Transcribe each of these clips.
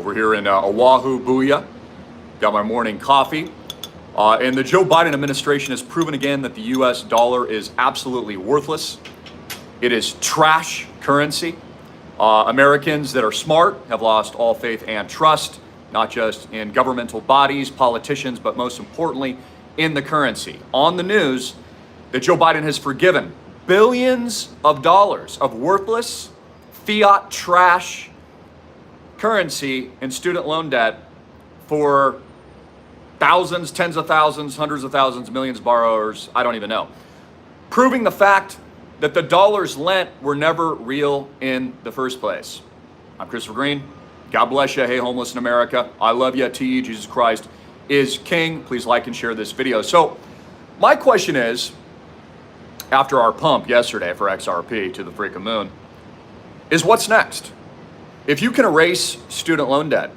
We're here in Oahu, Booyah. Got my morning coffee. And the Joe Biden administration has proven again that the US dollar is absolutely worthless. It is trash currency. Americans that are smart have lost all faith and trust, not just in governmental bodies, politicians, but most importantly, in the currency. On the news, that Joe Biden has forgiven billions of dollars of worthless fiat trash currency and student loan debt for thousands, tens of thousands, hundreds of thousands, millions of borrowers, I don't even know. Proving the fact that the dollars lent were never real in the first place. I'm Christopher Greene. God bless you. Hey, homeless in America. I love you. TE, Jesus Christ is King. Please like and share this video. So my question is, after our pump yesterday for XRP to the freaking moon, is what's next? If you can erase student loan debt,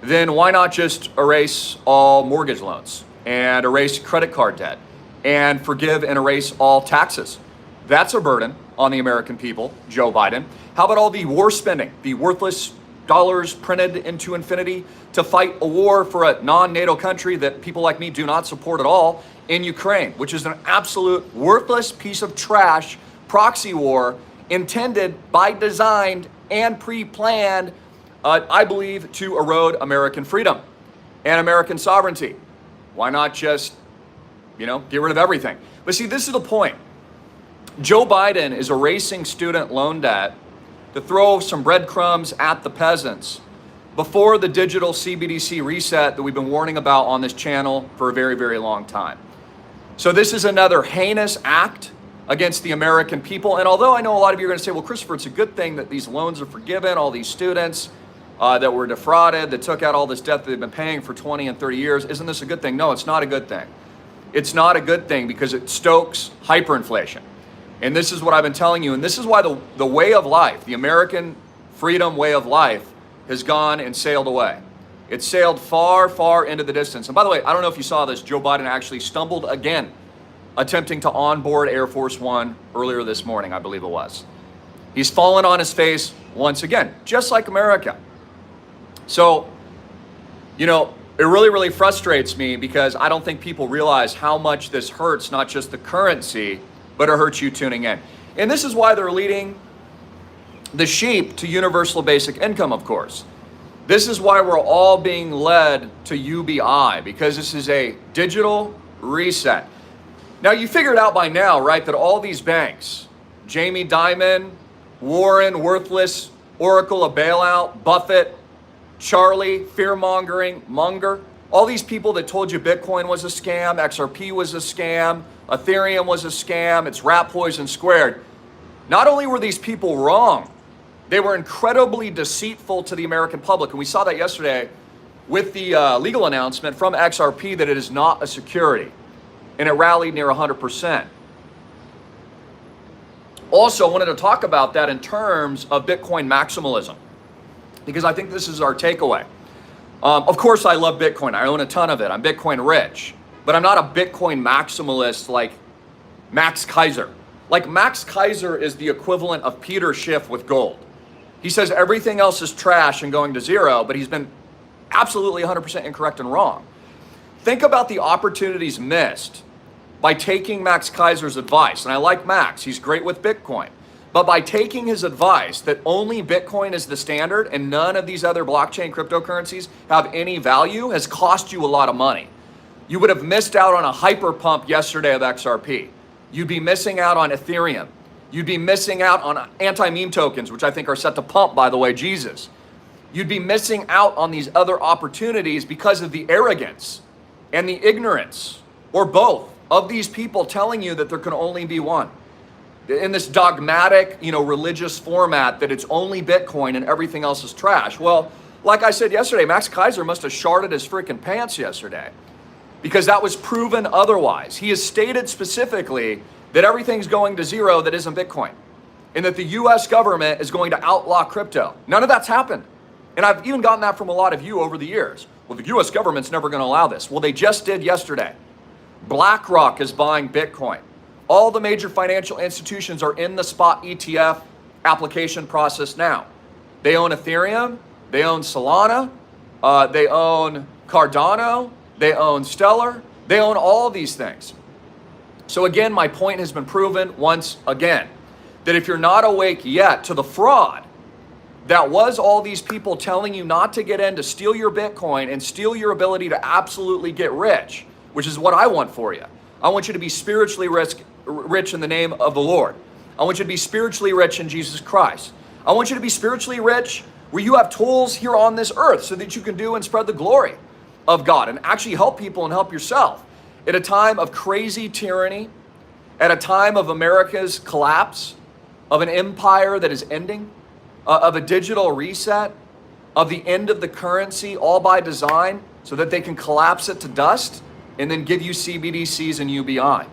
then why not just erase all mortgage loans and erase credit card debt and forgive and erase all taxes? That's a burden on the American people, Joe Biden. How about all the war spending, the worthless dollars printed into infinity to fight a war for a non-NATO country that people like me do not support at all in Ukraine, which is an absolute worthless piece of trash proxy war intended by design and pre-planned, I believe, to erode American freedom and American sovereignty. Why not just, get rid of everything? But see, this is the point. Joe Biden is erasing student loan debt to throw some breadcrumbs at the peasants before the digital CBDC reset that we've been warning about on this channel for a very, very long time. So this is another heinous act against the American people. And although I know a lot of you are going to say, well, Christopher, it's a good thing that these loans are forgiven, all these students that were defrauded, that took out all this debt that they've been paying for 20 and 30 years, isn't this a good thing? No, it's not a good thing. It's not a good thing because it stokes hyperinflation. And this is what I've been telling you. And this is why the way of life, the American freedom way of life, has gone and sailed away. It sailed far, far into the distance. And by the way, I don't know if you saw this, Joe Biden actually stumbled again, attempting to onboard Air Force One earlier this morning, I believe it was. He's fallen on his face once again, just like America. So, it really, really frustrates me because I don't think people realize how much this hurts, not just the currency, but it hurts you tuning in. And this is why they're leading the sheep to universal basic income, of course. This is why we're all being led to UBI, because this is a digital reset. Now, you figured out by now, right, that all these banks, Jamie Dimon, Warren, worthless, Oracle, a bailout, Buffett, Charlie, fear-mongering, Munger, all these people that told you Bitcoin was a scam, XRP was a scam, Ethereum was a scam, it's rat poison squared. Not only were these people wrong, they were incredibly deceitful to the American public. And we saw that yesterday with the legal announcement from XRP that it is not a security. And it rallied near 100%. Also, I wanted to talk about that in terms of Bitcoin maximalism, because I think this is our takeaway. Of course, I love Bitcoin. I own a ton of it. I'm Bitcoin rich. But I'm not a Bitcoin maximalist like Max Kaiser. Like Max Kaiser is the equivalent of Peter Schiff with gold. He says everything else is trash and going to zero, but he's been absolutely 100% incorrect and wrong. Think about the opportunities missed by taking Max Kaiser's advice. And I like Max. He's great with Bitcoin. But by taking his advice that only Bitcoin is the standard and none of these other blockchain cryptocurrencies have any value has cost you a lot of money. You would have missed out on a hyper pump yesterday of XRP. You'd be missing out on Ethereum. You'd be missing out on anti-meme tokens, which I think are set to pump, by the way, Jesus. You'd be missing out on these other opportunities because of the arrogance and the ignorance, or both, of these people telling you that there can only be one. In this dogmatic, religious format that it's only Bitcoin and everything else is trash. Well, like I said yesterday, Max Kaiser must have sharded his freaking pants yesterday, because that was proven otherwise. He has stated specifically that everything's going to zero that isn't Bitcoin, and that the US government is going to outlaw crypto. None of that's happened. And I've even gotten that from a lot of you over the years. Well, the US government's never going to allow this. Well, they just did yesterday. BlackRock is buying Bitcoin. All the major financial institutions are in the spot ETF application process now. They own Ethereum, they own Solana, They own Cardano. They own Stellar. They own all these things. So again, my point has been proven once again, that if you're not awake yet to the fraud that was all these people telling you not to get in, to steal your Bitcoin and steal your ability to absolutely get rich, which is what I want for you. I want you to be spiritually rich in the name of the Lord. I want you to be spiritually rich in Jesus Christ. I want you to be spiritually rich where you have tools here on this earth so that you can do and spread the glory of God and actually help people and help yourself. At a time of crazy tyranny, at a time of America's collapse, of an empire that is ending, of a digital reset, of the end of the currency, all by design, so that they can collapse it to dust and then give you CBDCs and UBI.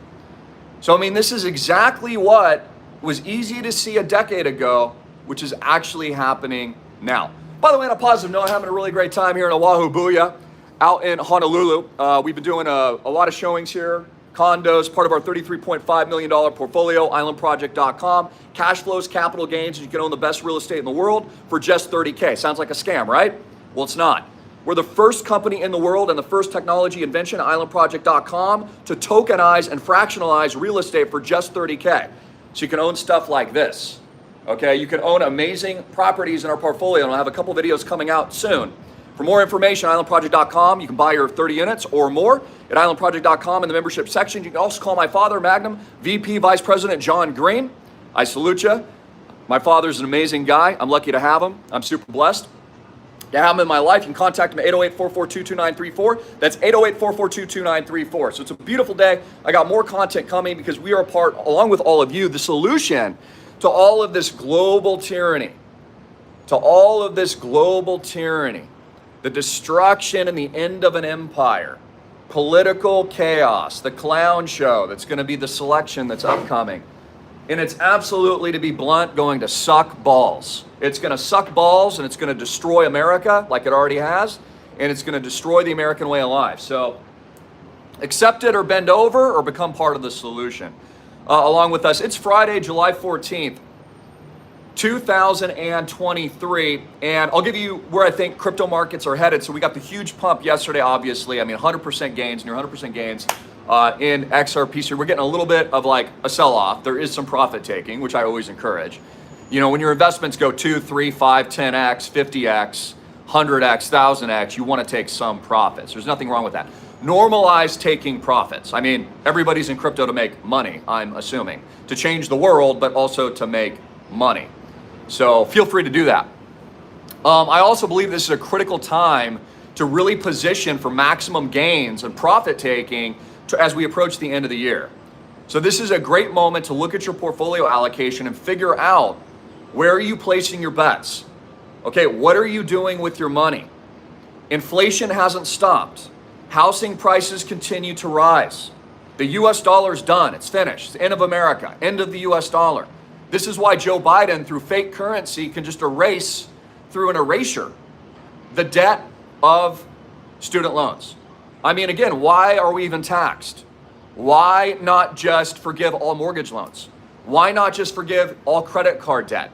So, I mean, this is exactly what was easy to see a decade ago, which is actually happening now. By the way, on a positive note, I'm having a really great time here in Oahu, Booyah, out in Honolulu. We've been doing a lot of showings here. Condos, part of our $33.5 million portfolio, islandproject.com. Cash flows, capital gains, and you can own the best real estate in the world for just $30K. Sounds like a scam, right? Well, it's not. We're the first company in the world and the first technology invention, islandproject.com, to tokenize and fractionalize real estate for just $30K. So you can own stuff like this. Okay, you can own amazing properties in our portfolio, and I'll have a couple videos coming out soon. For more information, islandproject.com. You can buy your 30 units or more at islandproject.com in the membership section. You can also call my father, Magnum VP Vice President John Greene. I salute you. My father's an amazing guy. I'm lucky to have him. I'm super blessed to have him in my life. You can contact him at 808-442-2934. That's 808-442-2934. So it's a beautiful day. I got more content coming because we are a part, along with all of you, the solution to all of this global tyranny. To all of this global tyranny. The destruction and the end of an empire, political chaos, the clown show that's going to be the selection that's upcoming. And it's absolutely, to be blunt, going to suck balls. It's going to suck balls and it's going to destroy America like it already has. And it's going to destroy the American way of life. So accept it or bend over or become part of the solution. Along with us, it's Friday, July 14th. 2023, and I'll give you where I think crypto markets are headed. So we got the huge pump yesterday, obviously. I mean, 100% gains, near 100% gains in XRP. So we're getting a little bit of like a sell-off. There is some profit taking, which I always encourage. You know, when your investments go 2, 3, 5, 10x, 50x, 100x, 1000x, you want to take some profits. There's nothing wrong with that. Normalize taking profits. I mean, everybody's in crypto to make money, I'm assuming, to change the world, but also to make money. So feel free to do that. I also believe this is a critical time to really position for maximum gains and profit taking as we approach the end of the year. So this is a great moment to look at your portfolio allocation and figure out, where are you placing your bets? Okay, what are you doing with your money? Inflation hasn't stopped. Housing prices continue to rise. The US dollar's done, it's finished. It's the end of America, end of the US dollar. This is why Joe Biden, through fake currency, can just erase, through an erasure, the debt of student loans. I mean, again, why are we even taxed? Why not just forgive all mortgage loans? Why not just forgive all credit card debt?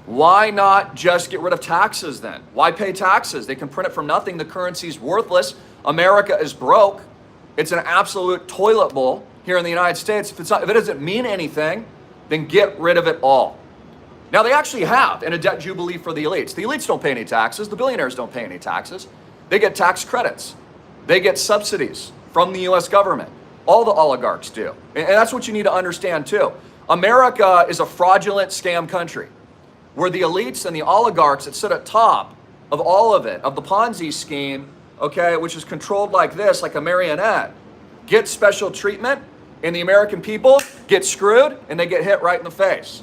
Why not just get rid of taxes then? Why pay taxes? They can print it from nothing. The currency's worthless. America is broke. It's an absolute toilet bowl here in the United States. If it doesn't mean anything, then get rid of it all. Now, they actually have in a debt jubilee for the elites. The elites don't pay any taxes. The billionaires don't pay any taxes. They get tax credits. They get subsidies from the US government. All the oligarchs do. And that's what you need to understand too. America is a fraudulent scam country where the elites and the oligarchs that sit at top of all of it, of the Ponzi scheme, okay, which is controlled like this, like a marionette, get special treatment, and the American people get screwed and they get hit right in the face.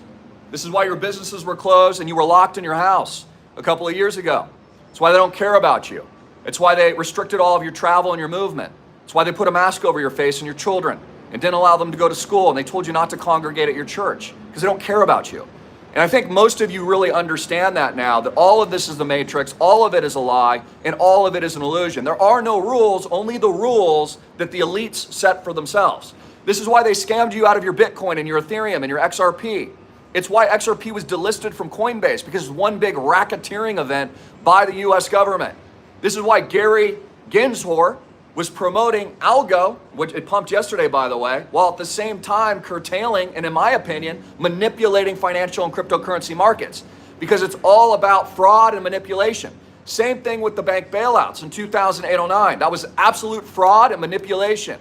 This is why your businesses were closed and you were locked in your house a couple of years ago. It's why they don't care about you. It's why they restricted all of your travel and your movement. It's why they put a mask over your face and your children and didn't allow them to go to school, and they told you not to congregate at your church because they don't care about you. And I think most of you really understand that now, that all of this is the matrix, all of it is a lie, and all of it is an illusion. There are no rules, only the rules that the elites set for themselves. This is why they scammed you out of your Bitcoin and your Ethereum and your XRP. It's why XRP was delisted from Coinbase, because it's one big racketeering event by the US government. This is why Gary Gensler was promoting algo, which it pumped yesterday, by the way, while at the same time curtailing and, in my opinion, manipulating financial and cryptocurrency markets, because it's all about fraud and manipulation. Same thing with the bank bailouts in 2008-09. That was absolute fraud and manipulation.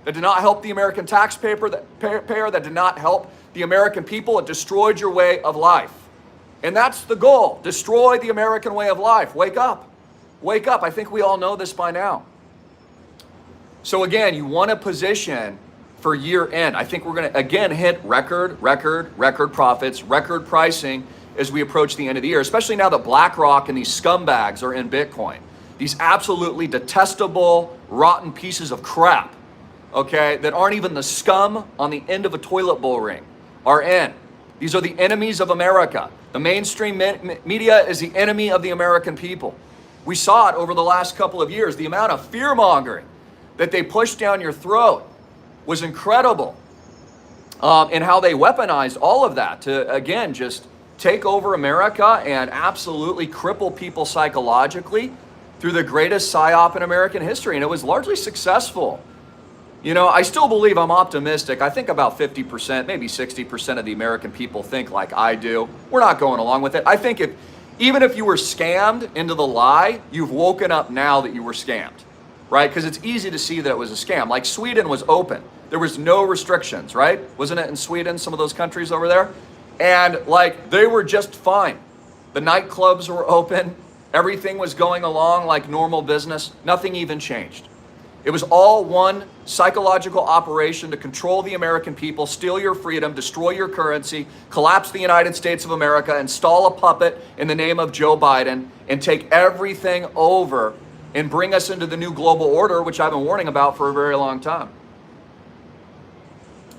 That did not help the American taxpayer, that did not help the American people. It destroyed your way of life. And that's the goal, destroy the American way of life. Wake up. Wake up. I think we all know this by now. So again, you want to position for year end. I think we're going to, again, hit record profits, record pricing as we approach the end of the year, especially now that BlackRock and these scumbags are in Bitcoin. These absolutely detestable, rotten pieces of crap, okay, that aren't even the scum on the end of a toilet bowl ring, are in. These are the enemies of America. The mainstream media is the enemy of the American people. We saw it over the last couple of years. The amount of fear-mongering that they pushed down your throat was incredible. And how they weaponized all of that to, again, just take over America and absolutely cripple people psychologically through the greatest psyop in American history. And it was largely successful. You know, I still believe, I'm optimistic. I think about 50%, maybe 60% of the American people think like I do. We're not going along with it. I think even if you were scammed into the lie, you've woken up now that you were scammed, right? Because it's easy to see that it was a scam. Like Sweden was open. There was no restrictions, right? Wasn't it in Sweden, some of those countries over there? And like, they were just fine. The nightclubs were open. Everything was going along like normal business. Nothing even changed. It was all one psychological operation to control the American people, steal your freedom, destroy your currency, collapse the United States of America, install a puppet in the name of Joe Biden, and take everything over and bring us into the new global order, which I've been warning about for a very long time.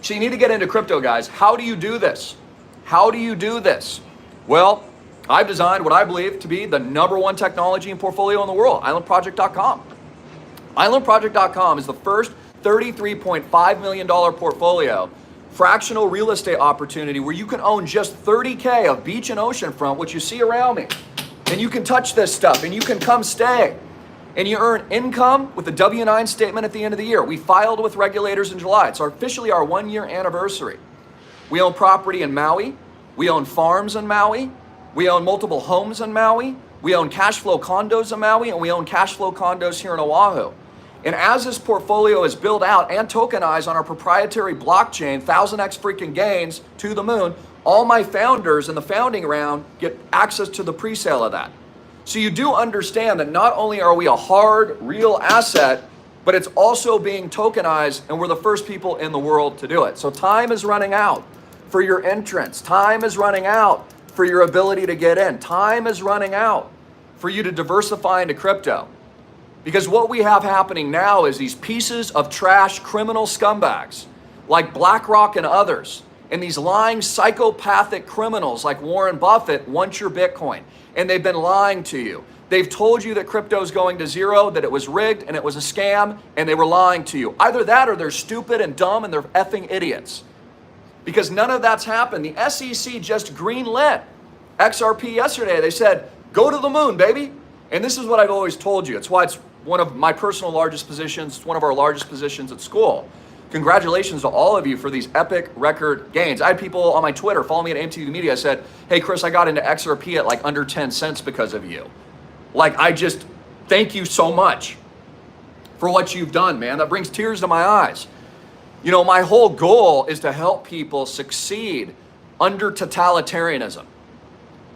So you need to get into crypto, guys. How do you do this? How do you do this? Well, I've designed what I believe to be the #1 technology and portfolio in the world, islandproject.com. Islandproject.com is the first $33.5 million portfolio, fractional real estate opportunity where you can own just 30K of beach and oceanfront, which you see around me. And you can touch this stuff and you can come stay. And you earn income with the W-9 statement at the end of the year. We filed with regulators in July. It's officially our 1-year anniversary. We own property in Maui. We own farms in Maui. We own multiple homes in Maui. We own cash flow condos in Maui, and we own cash flow condos here in Oahu. And as this portfolio is built out and tokenized on our proprietary blockchain, 1000x freaking gains to the moon, all my founders in the founding round get access to the pre-sale of that. So you do understand that not only are we a hard, real asset, but it's also being tokenized, and we're the first people in the world to do it. So time is running out for your entrance. Time is running out for your ability to get in. Time is running out for you to diversify into crypto. Because what we have happening now is these pieces of trash criminal scumbags like BlackRock and others, and these lying psychopathic criminals like Warren Buffett want your Bitcoin. And they've been lying to you. They've told you that crypto is going to zero, that it was rigged and it was a scam, and they were lying to you. Either that or they're stupid and dumb and they're effing idiots. Because none of that's happened. The SEC just greenlit XRP yesterday. They said, go to the moon, baby. And this is what I've always told you. It's why it's one of my personal largest positions. It's one of our largest positions at school. Congratulations to all of you for these epic record gains. I had people on my Twitter, follow me at AMTV Media, said, hey, Chris, I got into XRP at like under 10 cents because of you. Like, I just thank you so much for what you've done, man. That brings tears to my eyes. You know, my whole goal is to help people succeed under totalitarianism,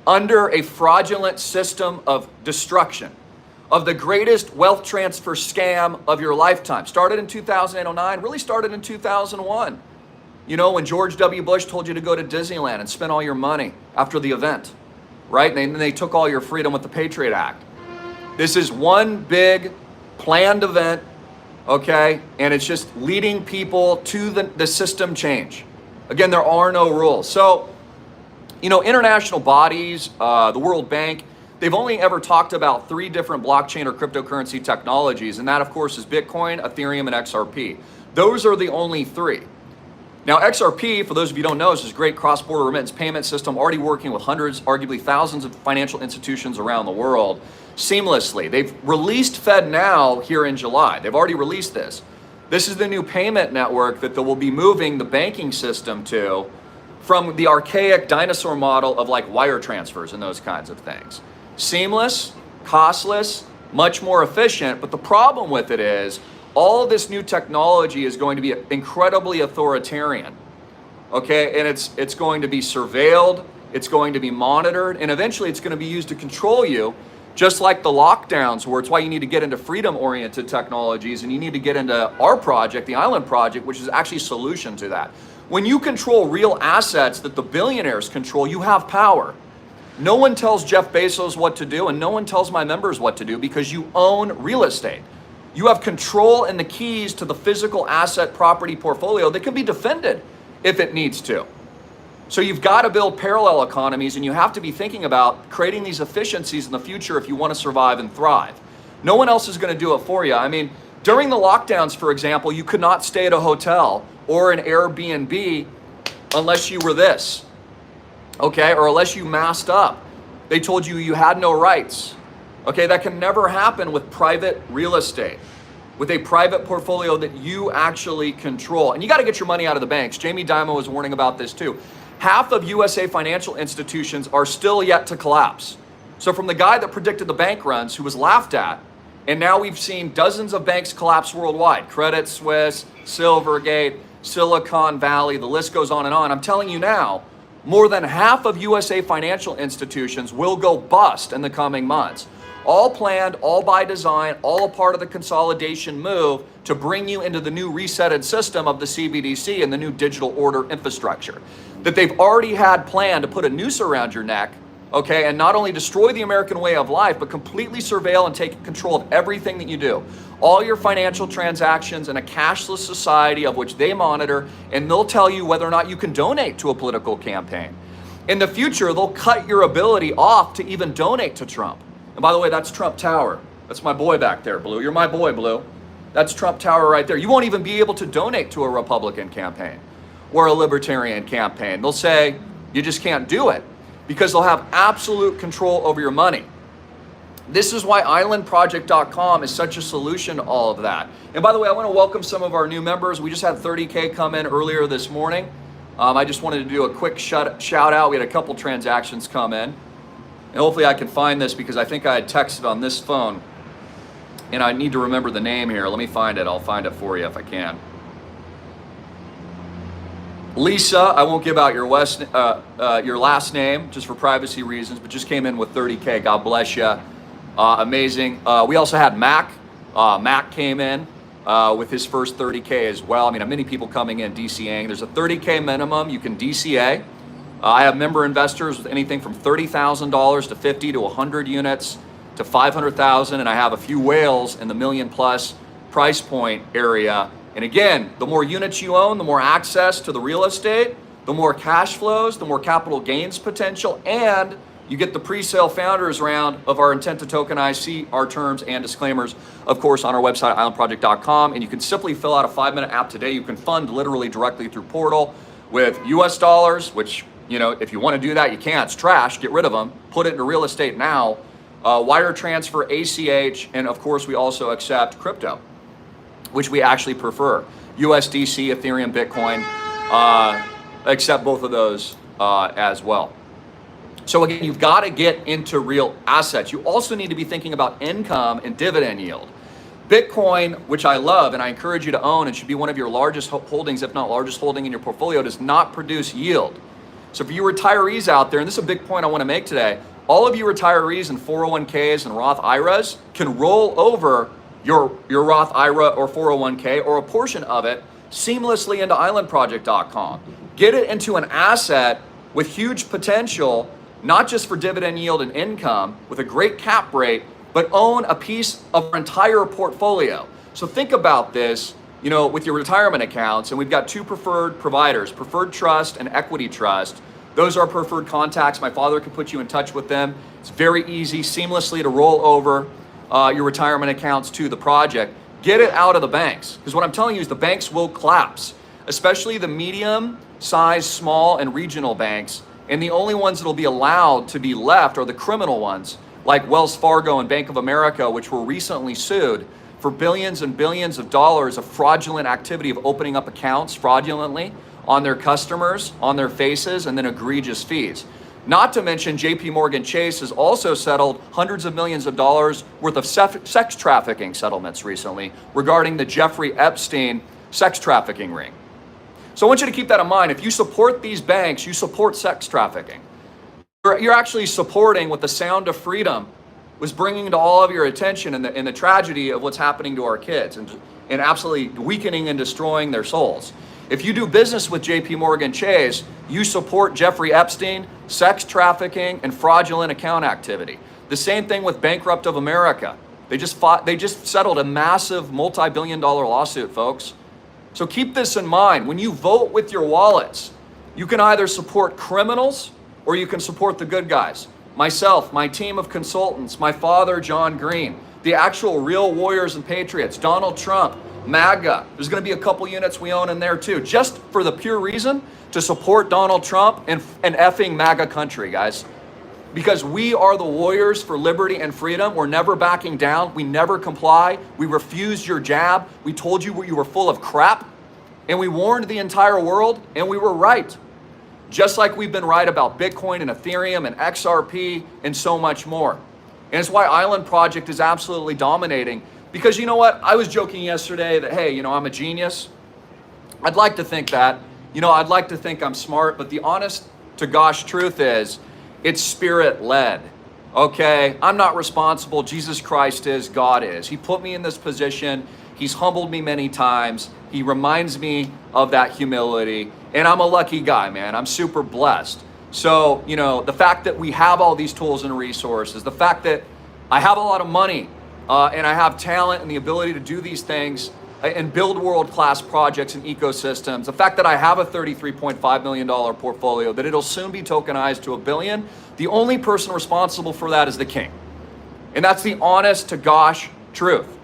under a fraudulent system of destruction, of the greatest wealth transfer scam of your lifetime. Started in 2009, really started in 2001. You know, when George W. Bush told you to go to Disneyland and spend all your money after the event, right? And then they took all your freedom with the Patriot Act. This is one big planned event, okay? And it's just leading people to the system change. Again, there are no rules. So, you know, international bodies, the World Bank, they've only ever talked about 3 different blockchain or cryptocurrency technologies, and that, of course, is Bitcoin, Ethereum, and XRP. Those are the only 3. Now, XRP, for those of you who don't know, is this great cross-border remittance payment system already working with hundreds, arguably thousands of financial institutions around the world seamlessly. They've released FedNow here in July. They've already released this. This is the new payment network that they will be moving the banking system to from the archaic dinosaur model of like wire transfers and those kinds of things. Seamless, costless, much more efficient, but the problem with it is all of this new technology is going to be incredibly authoritarian, okay? And it's going to be surveilled, it's going to be monitored, and eventually it's going to be used to control you, just like the lockdowns were. It's why you need to get into freedom-oriented technologies, and you need to get into our project, the Island Project, which is actually a solution to that. When you control real assets that the billionaires control, you have power. No one tells Jeff Bezos what to do, and no one tells my members what to do because you own real estate. You have control and the keys to the physical asset property portfolio that can be defended if it needs to. So you've got to build parallel economies, and you have to be thinking about creating these efficiencies in the future if you want to survive and thrive. No one else is going to do it for you. I mean, during the lockdowns, for example, you could not stay at a hotel or an Airbnb unless you were this, okay? Or unless you masked up. They told you you had no rights. Okay, that can never happen with private real estate, with a private portfolio that you actually control. And you got to get your money out of the banks. Jamie Dimon was warning about this too. Half of USA financial institutions are still yet to collapse. So from the guy that predicted the bank runs, who was laughed at, and now we've seen dozens of banks collapse worldwide. Credit Suisse, Silvergate, Silicon Valley, the list goes on and on. I'm telling you now, more than half of USA financial institutions will go bust in the coming months. All planned, all by design, all a part of the consolidation move to bring you into the new resetted system of the CBDC and the new digital order infrastructure. That they've already had planned to put a noose around your neck, okay, and not only destroy the American way of life, but completely surveil and take control of everything that you do. All your financial transactions in a cashless society of which they monitor, and they'll tell you whether or not you can donate to a political campaign. In the future, they'll cut your ability off to even donate to Trump. And by the way, that's Trump Tower. That's my boy back there, Blue. You're my boy, Blue. That's Trump Tower right there. You won't even be able to donate to a Republican campaign or a Libertarian campaign. They'll say you just can't do it because they'll have absolute control over your money. This is why islandproject.com is such a solution to all of that. And by the way, I want to welcome some of our new members. We just had 30K come in earlier this morning. I just wanted to do a quick shout out. We had a couple transactions come in. And hopefully I can find this because I think I had texted on this phone and I need to remember the name here. Let me find it. I'll find it for you if I can. Lisa, I won't give out your last name just for privacy reasons, but just came in with 30K. God bless you. Amazing. We also had Mac. Mac came in with his first 30K as well. I mean, many people coming in DCAing. There's a 30K minimum. You can DCA. I have member investors with anything from $30,000 to 50 to 100 units to 500,000, and I have a few whales in the $1 million+ price point area. And again, the more units you own, the more access to the real estate, the more cash flows, the more capital gains potential, and you get the pre-sale founders round of our intent to tokenize. See our terms and disclaimers, of course, on our website, islandproject.com, and you can simply fill out a 5-minute app today. You can fund literally directly through Portal with US dollars, which, you know, if you want to do that, you can. It's trash. Get rid of them. Put it into real estate now. Wire transfer, ACH, and of course, we also accept crypto, which we actually prefer. USDC, Ethereum, Bitcoin, accept both of those as well. So again, you've got to get into real assets. You also need to be thinking about income and dividend yield. Bitcoin, which I love and I encourage you to own and should be one of your largest holdings, if not largest holding in your portfolio, does not produce yield. So for you retirees out there, and this is a big point I want to make today, all of you retirees in 401ks and Roth IRAs can roll over your Roth IRA or 401k or a portion of it seamlessly into islandproject.com. Get it into an asset with huge potential, not just for dividend yield and income with a great cap rate, but own a piece of our entire portfolio. So think about this, you know, with your retirement accounts, and we've got two preferred providers, Preferred Trust and Equity Trust. Those are preferred contacts. My father can put you in touch with them. It's very easy, seamlessly to roll over your retirement accounts to the project. Get it out of the banks, because what I'm telling you is the banks will collapse. especially the medium-sized, small, and regional banks. And the only ones that will be allowed to be left are the criminal ones, like Wells Fargo and Bank of America, which were recently sued for billions and billions of dollars of fraudulent activity of opening up accounts fraudulently on their customers, on their faces, and then egregious fees. Not to mention JP Morgan Chase has also settled hundreds of millions of dollars worth of sex trafficking settlements recently regarding the Jeffrey Epstein sex trafficking ring. So I want you to keep that in mind. If you support these banks, you support sex trafficking. You're actually supporting what the Sound of Freedom was bringing to all of your attention in the tragedy of what's happening to our kids and absolutely weakening and destroying their souls. If you do business with JP Morgan Chase, you support Jeffrey Epstein, sex trafficking, and fraudulent account activity. The same thing with Bankrupt of America. They just settled a massive multi-billion-dollar lawsuit, folks. So keep this in mind. When you vote with your wallets, you can either support criminals or you can support the good guys. Myself, my team of consultants, my father, John Greene, the actual real warriors and patriots, Donald Trump, MAGA. There's going to be a couple units we own in there too, just for the pure reason to support Donald Trump and effing MAGA country, guys. Because we are the warriors for liberty and freedom. We're never backing down. We never comply. We refused your jab. We told you you were full of crap. And we warned the entire world, and we were right. Just like we've been right about Bitcoin and Ethereum and XRP and so much more. And it's why Island Project is absolutely dominating. Because you know what? I was joking yesterday that, hey, I'm a genius. I'd like to think that. I'd like to think I'm smart, but the honest to gosh truth is, it's spirit-led, okay? I'm not responsible. Jesus Christ is, God is. He put me in this position. He's humbled me many times. He reminds me of that humility, and I'm a lucky guy, man. I'm super blessed. So, the fact that we have all these tools and resources, the fact that I have a lot of money, and I have talent and the ability to do these things and build world-class projects and ecosystems. The fact that I have a $33.5 million portfolio, that it'll soon be tokenized to $1 billion, the only person responsible for that is the king. And that's the honest to gosh truth.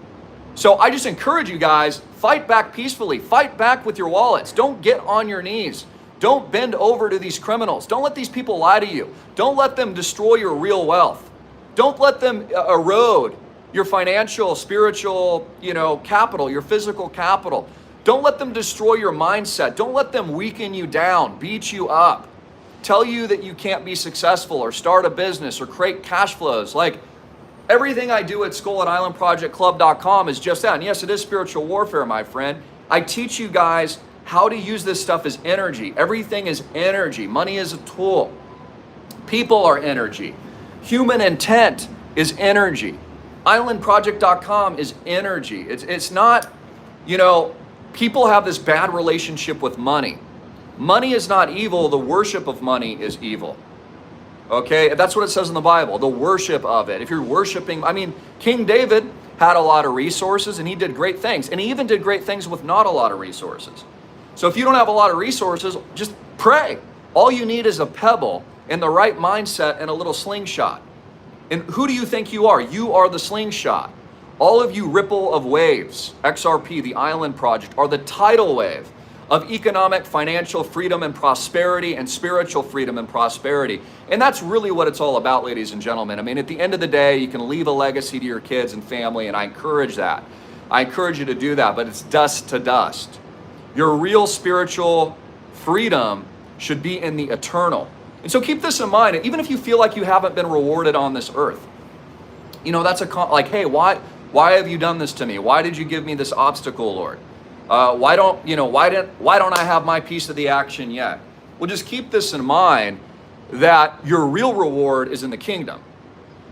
So I just encourage you guys, fight back peacefully, fight back with your wallets. Don't get on your knees. Don't bend over to these criminals. Don't let these people lie to you. Don't let them destroy your real wealth. Don't let them erode your financial, spiritual, capital, your physical capital. Don't let them destroy your mindset. Don't let them weaken you down, beat you up, tell you that you can't be successful or start a business or create cash flows. Like everything I do at school at islandprojectclub.com is just that. And yes, it is spiritual warfare, my friend. I teach you guys how to use this stuff as energy. Everything is energy. Money is a tool. People are energy. Human intent is energy. Islandproject.com is energy. It's not, people have this bad relationship with money. Money is not evil. The worship of money is evil. Okay, that's what it says in the Bible, the worship of it. If you're worshiping, King David had a lot of resources and he did great things. And he even did great things with not a lot of resources. So if you don't have a lot of resources, just pray. All you need is a pebble and the right mindset and a little slingshot. And who do you think you are? You are the slingshot. All of you Ripple of Waves, XRP, the Island Project, are the tidal wave of economic, financial freedom and prosperity and spiritual freedom and prosperity. And that's really what it's all about, ladies and gentlemen. At the end of the day, you can leave a legacy to your kids and family, and I encourage that. I encourage you to do that, but it's dust to dust. Your real spiritual freedom should be in the eternal. And so keep this in mind. Even if you feel like you haven't been rewarded on this earth, that's hey, why have you done this to me? Why did you give me this obstacle, Lord? Why don't I have my piece of the action yet? Well, just keep this in mind that your real reward is in the kingdom.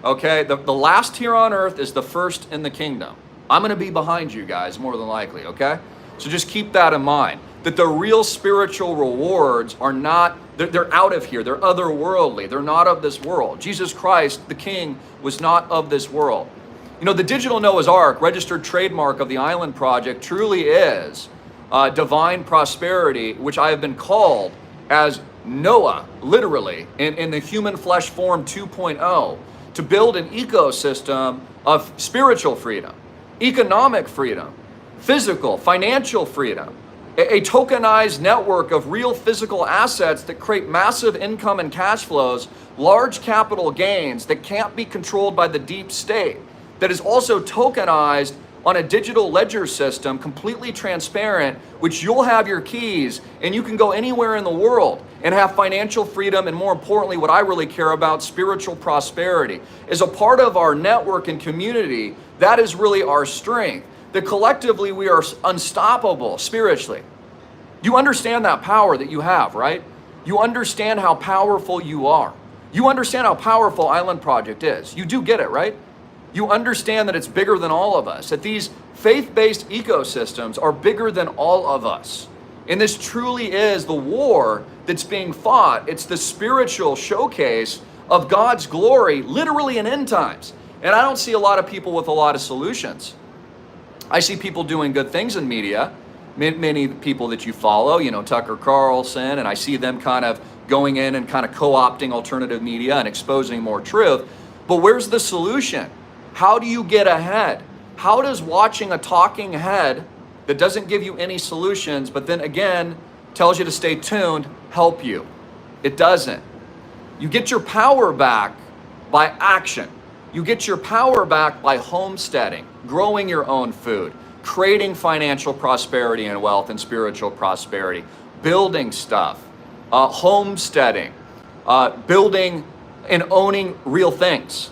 Okay, the last here on earth is the first in the kingdom. I'm going to be behind you guys more than likely. Okay, so just keep that in mind. That the real spiritual rewards are not, they're out of here. They're otherworldly. They're not of this world. Jesus Christ, the King, was not of this world. The digital Noah's Ark, registered trademark of the Island Project, truly is divine prosperity, which I have been called as Noah, literally, in the human flesh form 2.0, to build an ecosystem of spiritual freedom, economic freedom, physical, financial freedom, A tokenized network of real physical assets that create massive income and cash flows, large capital gains that can't be controlled by the deep state, that is also tokenized on a digital ledger system, completely transparent, which you'll have your keys and you can go anywhere in the world and have financial freedom, and more importantly, what I really care about, spiritual prosperity. As a part of our network and community, that is really our strength. That collectively we are unstoppable spiritually. You understand that power that you have, right? You understand how powerful you are. You understand how powerful Island Project is. You do get it, right? You understand that it's bigger than all of us, that these faith-based ecosystems are bigger than all of us. And this truly is the war that's being fought. It's the spiritual showcase of God's glory, literally in end times. And I don't see a lot of people with a lot of solutions. I see people doing good things in media, many people that you follow, Tucker Carlson, and I see them kind of going in and kind of co-opting alternative media and exposing more truth. But where's the solution? How do you get ahead? How does watching a talking head that doesn't give you any solutions, but then again tells you to stay tuned, help you? It doesn't. You get your power back by action. You get your power back by homesteading, growing your own food, creating financial prosperity and wealth and spiritual prosperity, building stuff, homesteading, building and owning real things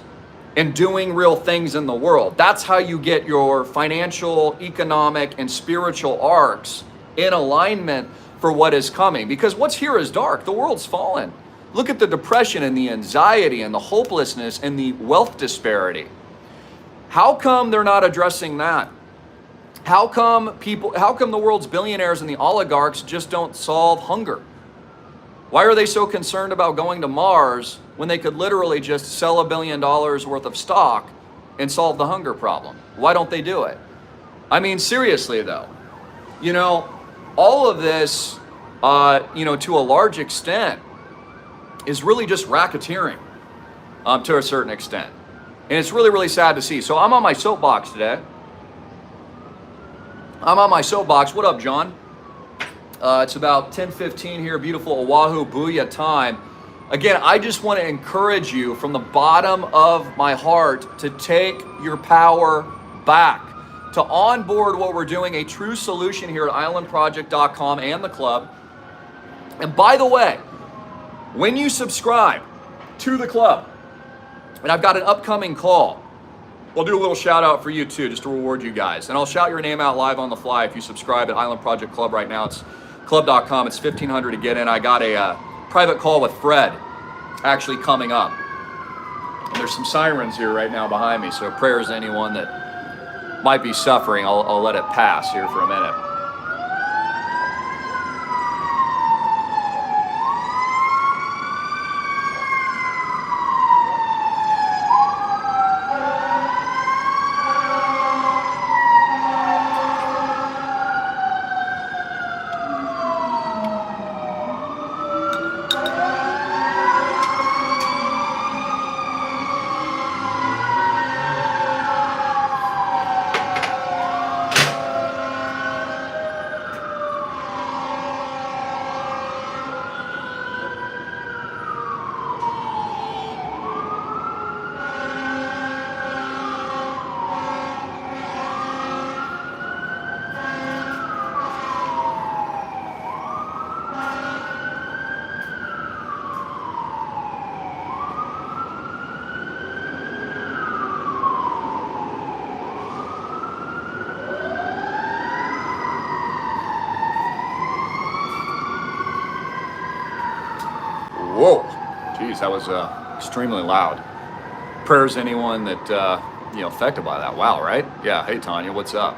and doing real things in the world. That's how you get your financial, economic, and spiritual arcs in alignment for what is coming. Because what's here is dark. The world's fallen. Look at the depression and the anxiety and the hopelessness and the wealth disparity. How come they're not addressing that? How come the world's billionaires and the oligarchs just don't solve hunger? Why are they so concerned about going to Mars when they could literally just sell $1 billion worth of stock and solve the hunger problem? Why don't they do it? I mean, seriously though, all of this, to a large extent, is really just racketeering to a certain extent. And it's really, really sad to see. So I'm on my soapbox today. What up, John? It's about 10:15 here, beautiful Oahu Booyah time. Again, I just want to encourage you from the bottom of my heart to take your power back, to onboard what we're doing, a true solution here at islandproject.com and the club. And by the way, when you subscribe to the club, and I've got an upcoming call, I'll do a little shout out for you too, just to reward you guys. And I'll shout your name out live on the fly if you subscribe at Island Project Club right now. It's club.com. It's $1,500 to get in. I got a private call with Fred actually coming up. And there's some sirens here right now behind me, so prayers to anyone that might be suffering. I'll let it pass here for a minute. Whoa, geez, that was extremely loud. Prayers to anyone that affected by that. Wow, right? Yeah. Hey, Tanya, what's up?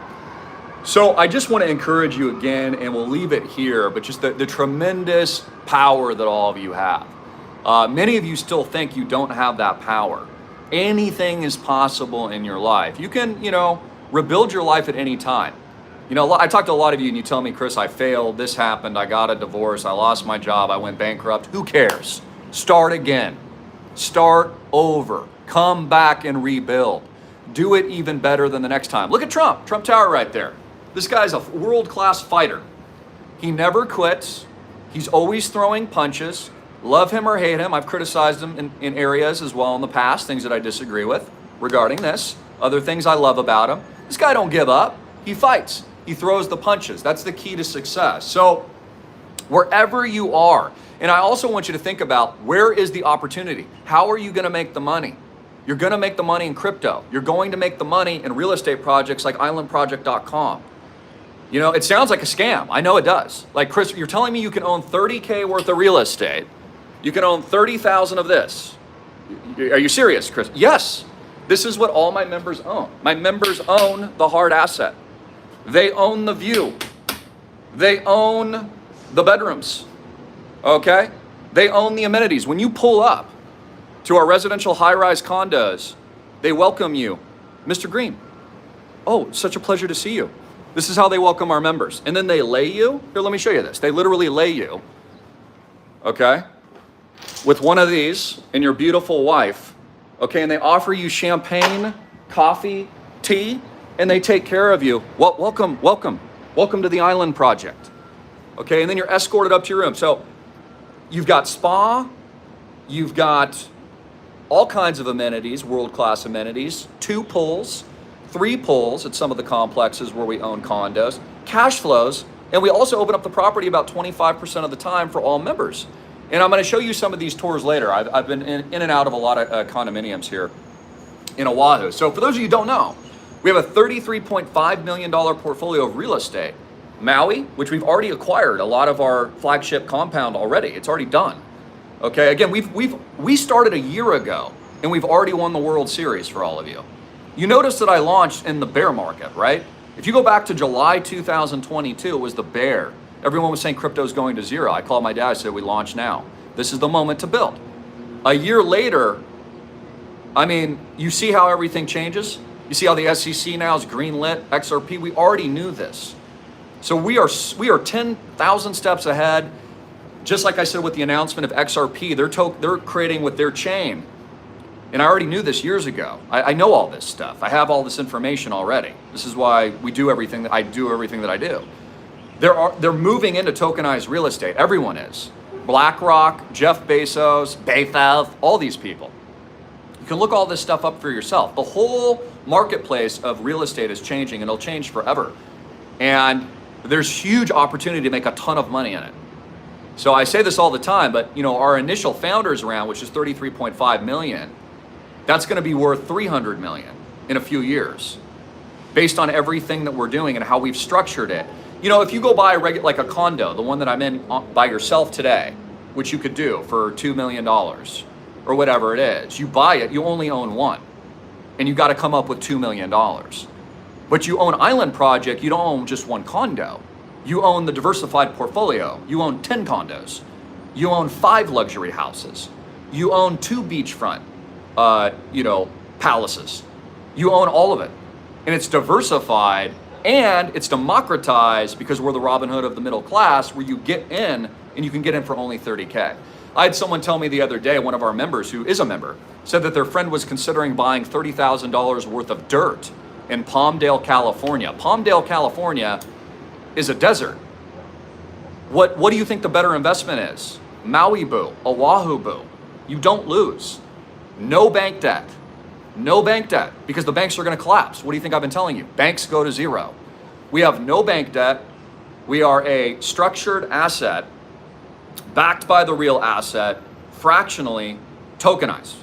So I just want to encourage you again, and we'll leave it here, but just the tremendous power that all of you have. Many of you still think you don't have that power. Anything is possible in your life. You can, rebuild your life at any time. I talk to a lot of you and you tell me, Chris, I failed, this happened, I got a divorce, I lost my job, I went bankrupt. Who cares? Start again. Start over. Come back and rebuild. Do it even better than the next time. Look at Trump Tower right there. This guy's a world-class fighter. He never quits. He's always throwing punches. Love him or hate him. I've criticized him in areas as well in the past, things that I disagree with regarding this. Other things I love about him. This guy don't give up. He fights. He throws the punches. That's the key to success. So wherever you are, and I also want you to think about, where is the opportunity? How are you going to make the money? You're going to make the money in crypto. You're going to make the money in real estate projects like islandproject.com. You know, it sounds like a scam. I know it does. Like, Chris, you're telling me you can own 30K worth of real estate. You can own 30,000 of this. Are you serious, Chris? Yes. This is what all my members own. My members own the hard asset. They own the view. They own the bedrooms. Okay? They own the amenities. When you pull up to our residential high-rise condos, they welcome you. Mr. Greene, oh, such a pleasure to see you. This is how they welcome our members. And then they lay you. Here, let me show you this. They literally lay you, okay, with one of these and your beautiful wife, okay, and they offer you champagne, coffee, tea, and they take care of you. Well, welcome to the Island Project, okay, and then you're escorted up to your room. So you've got spa, you've got all kinds of amenities, world-class amenities, 2 pools, 3 pools at some of the complexes where we own condos, cash flows, and we also open up the property about 25% of the time for all members. And I'm going to show you some of these tours later. I've been in and out of a lot of condominiums here in Oahu. So for those of you who don't know, we have a $33.5 million portfolio of real estate. Maui, which we've already acquired a lot of our flagship compound already. It's already done. Okay, again, we started a year ago and we've already won the World Series for all of you. You notice that I launched in the bear market, right? If you go back to July 2022, it was the bear. Everyone was saying crypto's going to zero. I called my dad, I said, we launch now. This is the moment to build. A year later, I mean, you see how everything changes? You see how the SEC now is green lit, XRP? We already knew this. So we are 10,000 steps ahead. Just like I said with the announcement of XRP, they're creating with their chain. And I already knew this years ago. I know all this stuff. I have all this information already. This is why we do everything that I do. They're moving into tokenized real estate. Everyone is. BlackRock, Jeff Bezos, all these people. You can look all this stuff up for yourself. The whole marketplace of real estate is changing, and it'll change forever. And there's huge opportunity to make a ton of money in it. So I say this all the time, but you know, our initial founders round, which is 33.5 million, that's going to be worth 300 million in a few years, based on everything that we're doing and how we've structured it. You know, if you go buy like a condo, the one that I'm in by yourself today, which you could do for $2 million or whatever it is, you buy it, you only own one, and you got to come up with $2 million. But you own Island Project, you don't own just one condo. You own the diversified portfolio. You own 10 condos. You own 5 luxury houses. You own 2 beachfront palaces. You own all of it. And it's diversified and it's democratized because we're the Robin Hood of the middle class, where you get in and you can get in for only 30K. I had someone tell me the other day, one of our members who is a member, said that their friend was considering buying $30,000 worth of dirt in Palmdale, California. Palmdale, California is a desert. What do you think the better investment is? Maui Boo, Oahu Boo. You don't lose. No bank debt. No bank debt, because the banks are going to collapse. What do you think I've been telling you? Banks go to zero. We have no bank debt. We are a structured asset backed by the real asset, fractionally tokenized.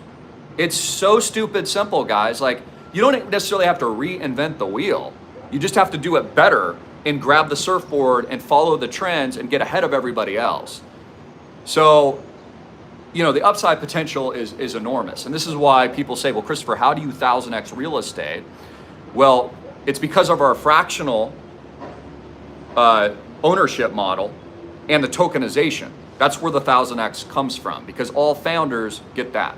It's so stupid simple, guys. Like, you don't necessarily have to reinvent the wheel. You just have to do it better and grab the surfboard and follow the trends and get ahead of everybody else. So, you know, the upside potential is enormous. And this is why people say, well, Christopher, how do you 1000x real estate? Well, it's because of our fractional ownership model and the tokenization. That's where the 1000x comes from, because all founders get that.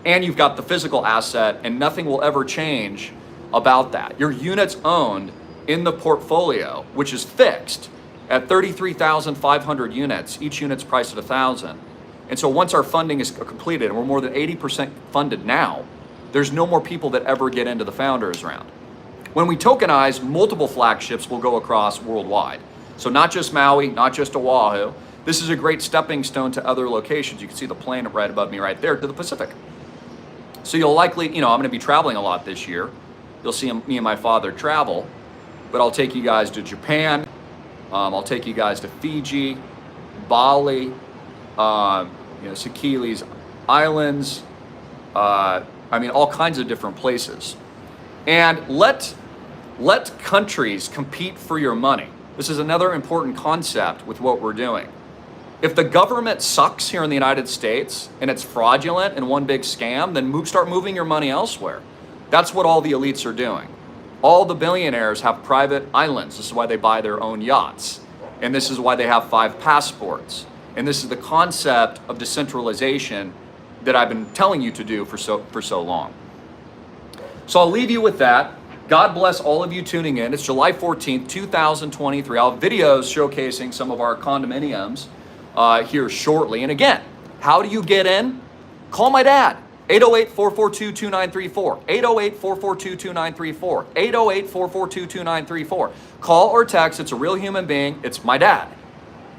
And you've got the physical asset, and nothing will ever change about that. Your units owned in the portfolio, which is fixed at 33,500 units, each unit's priced at 1,000. And so once our funding is completed, and we're more than 80% funded now, there's no more people that ever get into the founders round. When we tokenize, multiple flagships will go across worldwide. So not just Maui, not just Oahu. This is a great stepping stone to other locations. You can see the plane right above me right there to the Pacific. So you'll likely, I'm going to be traveling a lot this year. You'll see me and my father travel, but I'll take you guys to Japan. I'll take you guys to Fiji, Bali, Sakili's Islands. All kinds of different places. And let countries compete for your money. This is another important concept with what we're doing. If the government sucks here in the United States and it's fraudulent and one big scam, then start moving your money elsewhere. That's what all the elites are doing. All the billionaires have private islands. This is why they buy their own yachts. And this is why they have 5 passports. And this is the concept of decentralization that I've been telling you to do for so long. So I'll leave you with that. God bless all of you tuning in. It's July 14th, 2023. I'll have videos showcasing some of our condominiums here shortly. And again, how do you get in? Call my dad. 808-442-2934. 808-442-2934. 808-442-2934. Call or text. It's a real human being. It's my dad.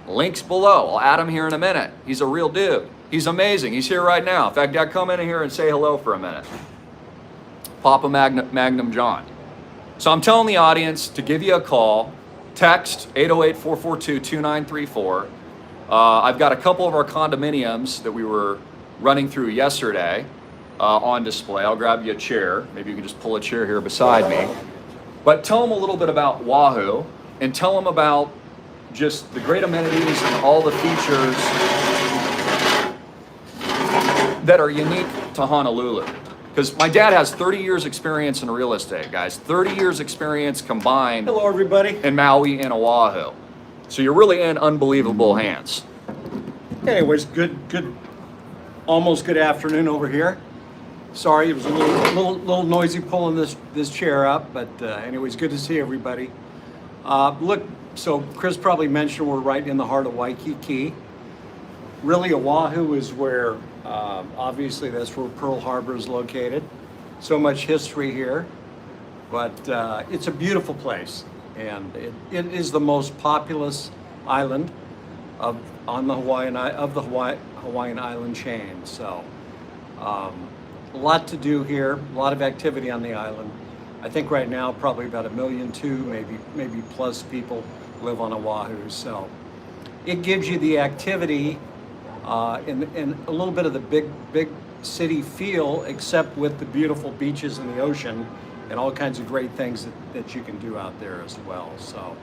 Links below. I'll add him here in a minute. He's a real dude. He's amazing. He's here right now. In fact, Dad, come in here and say hello for a minute. Papa Magnum John. So I'm telling the audience to give you a call. Text 808-442-2934. I've got a couple of our condominiums that we were running through yesterday on display. I'll grab you a chair. Maybe you can just pull a chair here beside me. But tell them a little bit about Oahu and tell them about just the great amenities and all the features that are unique to Honolulu. Because my dad has 30 years experience in real estate, guys. 30 years experience combined. Hello, everybody. In Maui and Oahu. So you're really in unbelievable hands. Anyways, almost good afternoon over here. Sorry, it was a little noisy pulling this chair up, but anyways, good to see everybody. Look, so Chris probably mentioned we're right in the heart of Waikiki. Really, Oahu is where, obviously that's where Pearl Harbor is located. So much history here, but it's a beautiful place. And it is the most populous island of the Hawaiian island chain. So a lot to do here, a lot of activity on the island. I think right now probably about 1.2 million, maybe plus people live on Oahu. So it gives you the activity and a little bit of the big city feel, except with the beautiful beaches and the ocean and all kinds of great things that you can do out there as well. So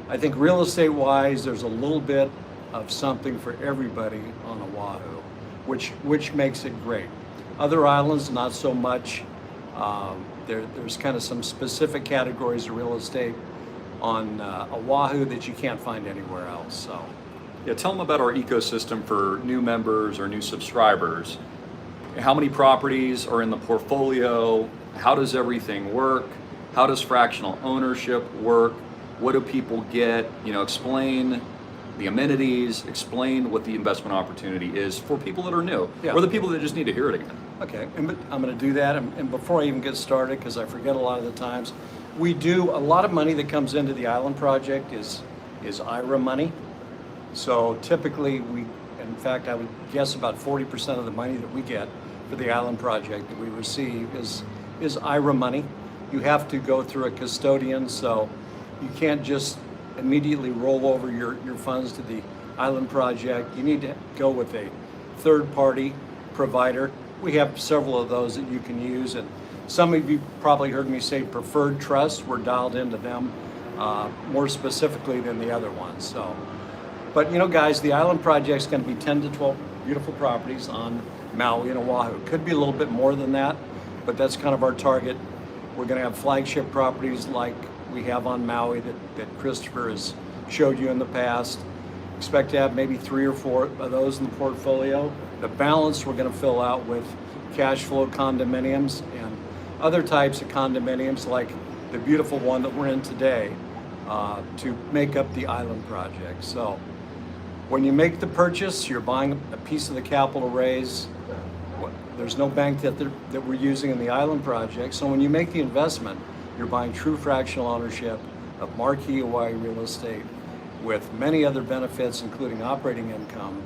I think real estate wise, there's a little bit of something for everybody on Oahu, which makes it great. Other islands, not so much. There's kind of some specific categories of real estate on Oahu that you can't find anywhere else. So yeah, tell them about our ecosystem for new members or new subscribers. How many properties are in the portfolio? How does everything work? How does fractional ownership work? What do people get? Explain the amenities, explain what the investment opportunity is for people that are new, or the people that just need to hear it again. Okay, and I'm going to do that. And before I even get started, because I forget a lot of the times, we do a lot of money that comes into the island project is IRA money. So typically in fact, I would guess about 40% of the money that we get for the island project that we receive is IRA money. You have to go through a custodian, so you can't just immediately roll over your funds to the island project. You need to go with a third-party provider. We have several of those that you can use, and some of you probably heard me say preferred trust. We're dialed into them more specifically than the other ones. So, but guys, the island project is going to be 10 to 12 beautiful properties on Maui and Oahu. Could be a little bit more than that, but that's kind of our target. We're going to have flagship properties like we have on Maui that Christopher has showed you in the past. Expect to have maybe 3 or 4 of those in the portfolio. The balance we're going to fill out with cash flow condominiums and other types of condominiums like the beautiful one that we're in today to make up the island project. So when you make the purchase, you're buying a piece of the capital raise. There's no bank that we're using in the island project. So when you make the investment, you're buying true fractional ownership of marquee Hawaii real estate with many other benefits, including operating income,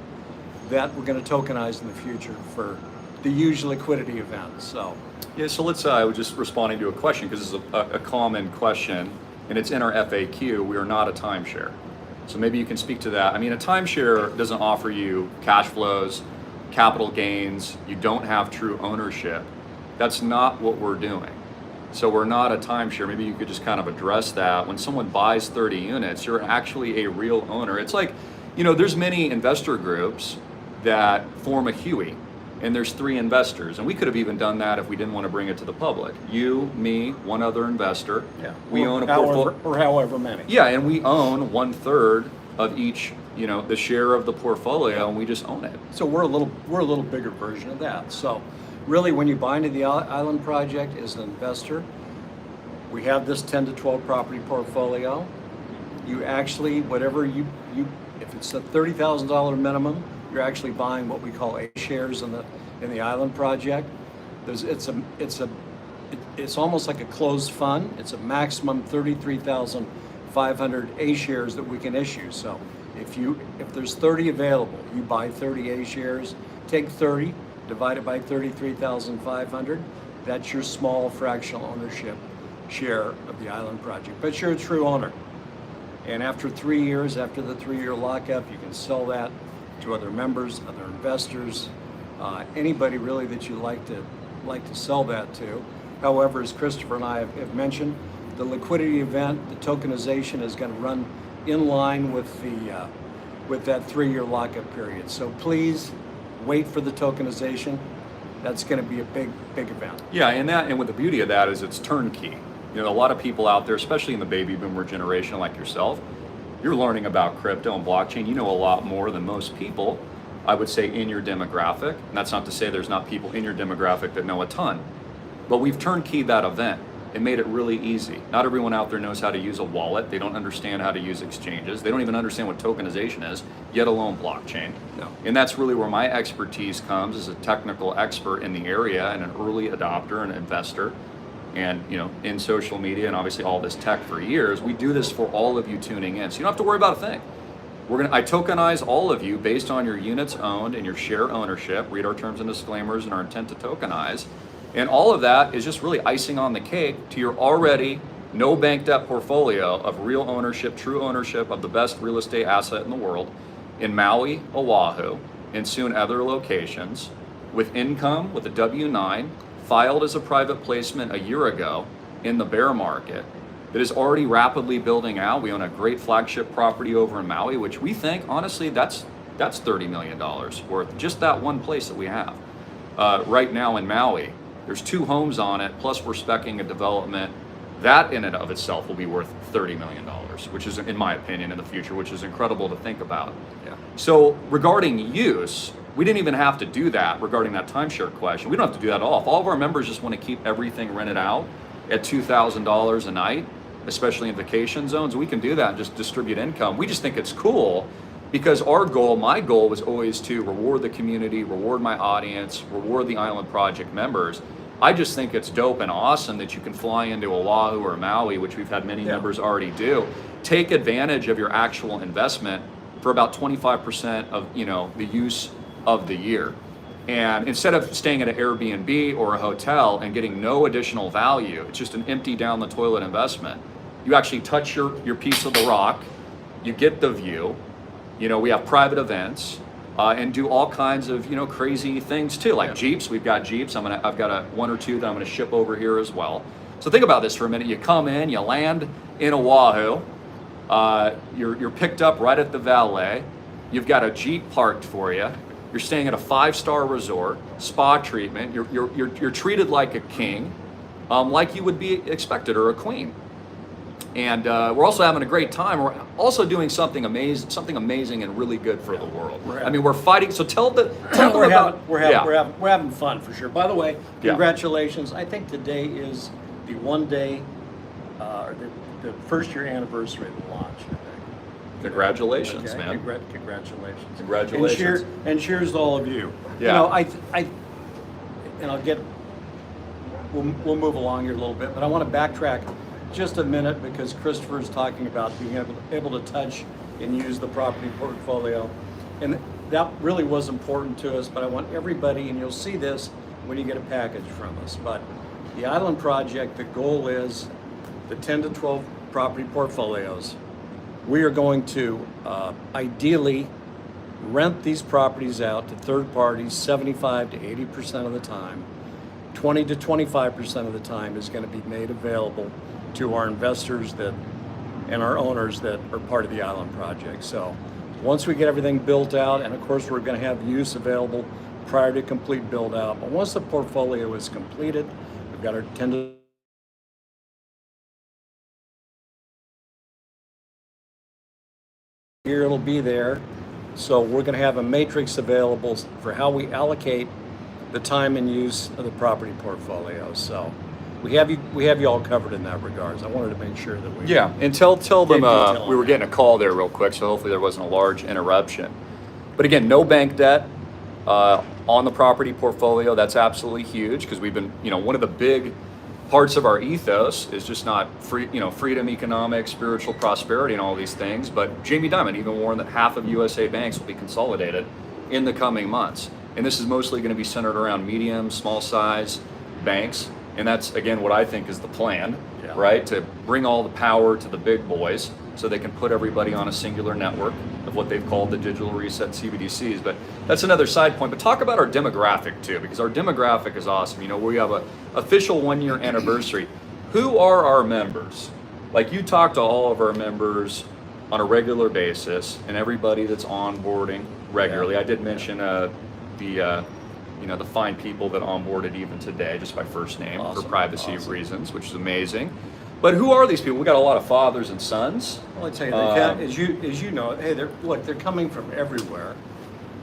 that we're going to tokenize in the future for the huge liquidity event. So, Yeah, so let's, I was just responding to a question because it's a common question and it's in our FAQ. We are not a timeshare. So maybe you can speak to that. I mean, a timeshare doesn't offer you cash flows, capital gains. You don't have true ownership. That's not what we're doing. So we're not a timeshare. Maybe you could just kind of address that. When someone buys 30 units, you're actually a real owner. It's like, you know, there's many investor groups that form a Huey, and there's 3 investors. And we could have even done that if we didn't want to bring it to the public. You, me, one other investor. yeah, We own a portfolio. or however many. Yeah, and we own 1/3 of each, you know, the share of the portfolio, and we just own it. So we're a little bigger version of that. So really, when you buy into the island project as an investor, we have this 10 to 12 property portfolio. You actually, whatever you if it's a $30,000 minimum, you're actually buying what we call A shares in the island project. It's almost like a closed fund. It's a maximum 33,500 A shares that we can issue. So if there's 30 available, you buy 30 A shares, take 30, divide it by 33,500. That's your small fractional ownership share of the island project. But you're a true owner. And after 3 years, after the 3-year lockup, you can sell that to other members, other investors, anybody really that you like to sell that to. However, as Christopher and I have mentioned, the liquidity event, the tokenization is going to run in line with that 3-year lockup period. So please wait for the tokenization. That's going to be a big event. Yeah, and with the beauty of that is it's turnkey. You know, a lot of people out there, especially in the baby boomer generation like yourself, you're learning about crypto and blockchain. You know a lot more than most people, I would say, in your demographic. And that's not to say there's not people in your demographic that know a ton. But we've turnkeyed that event and made it really easy. Not everyone out there knows how to use a wallet. They don't understand how to use exchanges. They don't even understand what tokenization is, yet alone blockchain. No. And that's really where my expertise comes as a technical expert in the area and an early adopter and investor. And, you know, in social media and obviously all this tech for years, we do this for all of you tuning in. So you don't have to worry about a thing. I tokenize all of you based on your units owned and your share ownership. Read our terms and disclaimers and our intent to tokenize. And all of that is just really icing on the cake to your already no bank debt portfolio of real ownership, true ownership of the best real estate asset in the world in Maui, Oahu, and soon other locations, with income, with a W-9, filed as a private placement a year ago in the bear market, that is already rapidly building out. We own a great flagship property over in Maui, which we think, honestly, that's $30 million worth, just that one place that we have. Right now in Maui, there's 2 homes on it, plus we're speccing a development. That in and of itself will be worth $30 million, which is, in my opinion, in the future, which is incredible to think about. Yeah. So regarding use, we didn't even have to do that regarding that timeshare question. We don't have to do that at all. If all of our members just want to keep everything rented out at $2,000 a night, especially in vacation zones, we can do that and just distribute income. We just think it's cool because my goal was always to reward the community, reward my audience, reward the Island Project members. I just think it's dope and awesome that you can fly into Oahu or Maui, which we've had many members already do, take advantage of your actual investment for about 25% of, you know, the use of the year. And instead of staying at an Airbnb or a hotel and getting no additional value, it's just an empty down the toilet investment. You actually touch your piece of the rock, you get the view, you know, we have private events, and do all kinds of, you know, crazy things too, like Jeeps. We've got Jeeps. I've got 1 or 2 that I'm gonna ship over here as well. So think about this for a minute. You come in, you land in Oahu, you're picked up right at the valet, you've got a Jeep parked for you, you're staying at a 5-star resort, spa treatment, you're treated like a king, like you would be expected, or a queen. And we're also having a great time. We're also doing something amazing and really good for the world. I mean, we're fighting. So tell them about. We're having fun for sure. By the way, congratulations. I think today is the 1-day, the 1st-year anniversary of the launch. I think. Congratulations, okay. man. Congratulations. Congratulations. And cheers to all of you. Yeah. You know, we'll move along here a little bit, but I want to backtrack just a minute because Christopher is talking about being able to touch and use the property portfolio. And that really was important to us, but I want everybody, and you'll see this when you get a package from us, but the Island Project, the goal is the 10 to 12 property portfolios. We are going to ideally rent these properties out to third parties 75 to 80% of the time. 20 to 25% of the time is going to be made available to our investors and our owners that are part of the Island Project. So once we get everything built out, and of course we're going to have use available prior to complete build out, but once the portfolio is completed, we've got our 10 to here it'll be there. So we're going to have a matrix available for how we allocate the time and use of the property portfolio. So we have you all covered in that regards. I wanted to make sure that we And tell them detail we were on getting a call there real quick, so hopefully there wasn't a large interruption. But again, no bank debt on the property portfolio. That's absolutely huge because we've been, one of the big parts of our ethos is just not freedom, economics, spiritual prosperity, and all these things. But Jamie Dimon even warned that half of USA banks will be consolidated in the coming months. And this is mostly going to be centered around medium, small size banks. And that's, again, what I think is the plan, right? To bring all the power to the big boys so they can put everybody on a singular network of what they've called the digital reset CBDCs. But that's another side point. But talk about our demographic too, because our demographic is awesome. We have a official 1 year anniversary. Who are our members? Like, you talk to all of our members on a regular basis and everybody that's onboarding regularly. I did mention the fine people that onboarded even today, just by first name, for privacy reasons, which is amazing. But who are these people? We got a lot of fathers and sons. Well, I tell you, as you know, hey, they're coming from everywhere.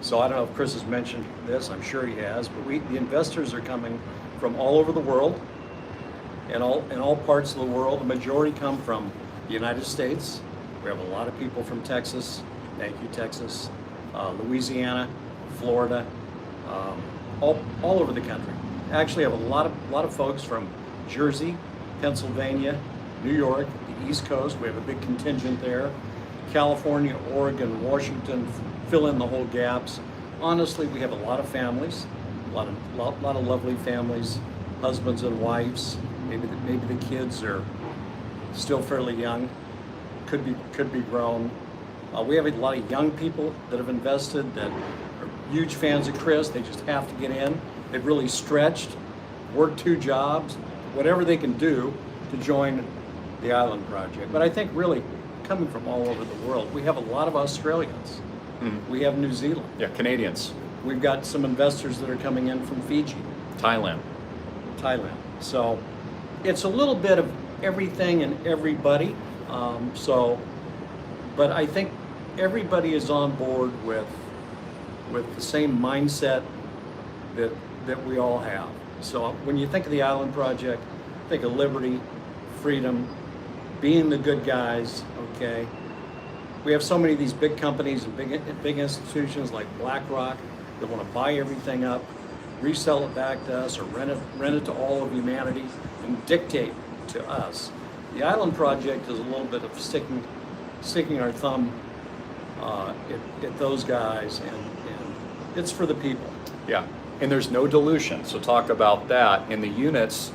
So I don't know if Chris has mentioned this. I'm sure he has. But the investors are coming from all over the world, and all parts of the world. The majority come from the United States. We have a lot of people from Texas. Thank you, Texas, Louisiana, Florida, all over the country. Actually, have a lot of folks from Jersey, Pennsylvania, New York, the East Coast. We have a big contingent there. California, Oregon, Washington, fill in the whole gaps. Honestly, we have a lot of families, a lot of lovely families, husbands and wives. Maybe the kids are still fairly young, could be grown. We have a lot of young people that have invested that are huge fans of Chris. They just have to get in. They've really stretched, worked 2 jobs, whatever they can do to join the Island Project. But I think really coming from all over the world, we have a lot of Australians. We have New Zealand. Yeah, Canadians. We've got some investors that are coming in from Fiji. Thailand. So it's a little bit of everything and everybody. But I think everybody is on board with the same mindset that we all have. So when you think of the Island Project, think of liberty, freedom, being the good guys, okay? We have so many of these big companies and big institutions like BlackRock that want to buy everything up, resell it back to us, or rent it to all of humanity and dictate to us. The Island Project is a little bit of sticking our thumb at those guys, and it's for the people. Yeah, and there's no dilution. So talk about that. And the units,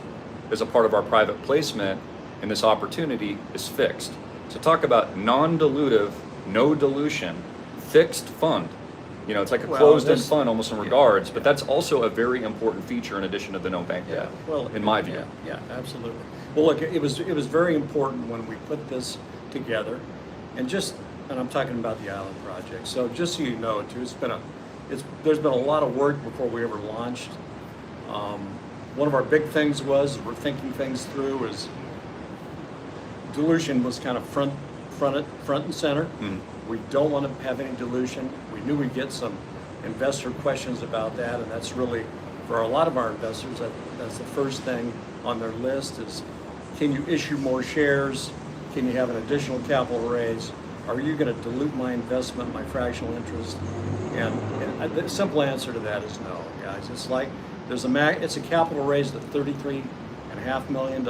as a part of our private placement, and this opportunity is fixed. So talk about non-dilutive, no dilution, fixed fund. It's like a closed-end fund almost in regards, but that's also a very important feature in addition to the no bank debt, in my view. Yeah, absolutely. Well, look, it was very important when we put this together, and I'm talking about the Island Project. So just so you know, too, there's been a lot of work before we ever launched. One of our big things was we're thinking things through is dilution was kind of front and center. We don't want to have any dilution. We knew we'd get some investor questions about that, and that's really, for a lot of our investors, that's the first thing on their list is, can you issue more shares? Can you have an additional capital raise? Are you going to dilute my investment, my fractional interest? And the simple answer to that is no, guys. It's like it's a capital raise of $33.5 million.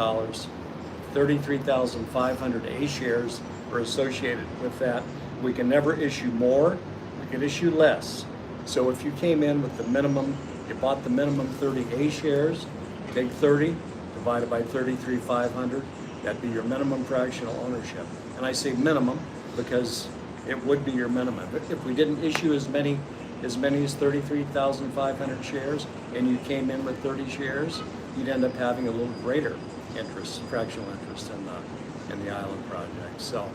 33,500 A shares are associated with that. We can never issue more, we can issue less. So if you came in with the minimum, you bought the minimum 30 A shares, take 30, divided by 33,500, that'd be your minimum fractional ownership. And I say minimum because it would be your minimum. If we didn't issue as many as 33,500 shares and you came in with 30 shares, you'd end up having a little greater interest, fractional interest in the island project. So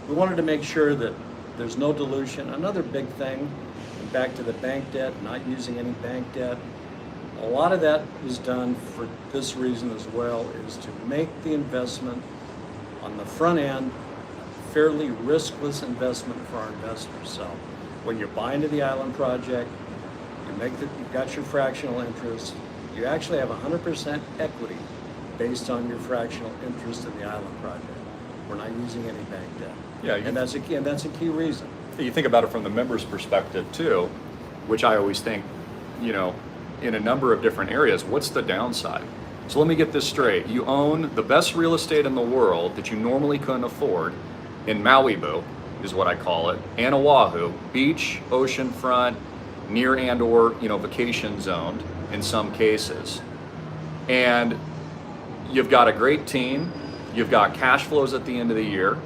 we wanted to make sure that there's no dilution. Another big thing, back to the bank debt, not using any bank debt, a lot of that is done for this reason as well, is to make the investment on the front end fairly riskless investment for our investors. So when you buy into the island project, you've got your fractional interest, you actually have 100% equity based on your fractional interest in the island project. We're not using any bank debt. Yeah, and that's a key reason. You think about it from the member's perspective too, which I always think, you know, in a number of different areas, what's the downside? So let me get this straight. You own the best real estate in the world that you normally couldn't afford in Malibu, is what I call it, and Oahu, beach, oceanfront, near and or, you know, vacation zoned in some cases. And you've got a great team, you've got cash flows at the end of the year,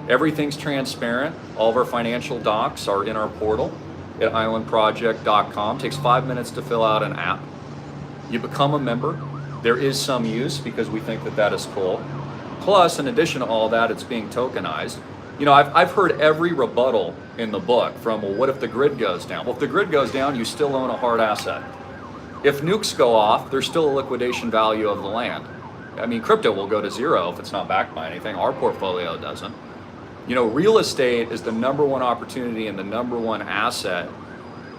everything's transparent, all of our financial docs are in our portal at islandproject.com. Takes 5 minutes to fill out an app. You become a member. There is some use because we think that that is cool. Plus, in addition to all that, it's being tokenized. You know, I've heard every rebuttal in the book from, well, what if the grid goes down? Well, if the grid goes down, you still own a hard asset. If nukes go off, there's still a liquidation value of the land. I mean, crypto will go to zero if it's not backed by anything. Our portfolio doesn't. You know, real estate is the number one opportunity and the number one asset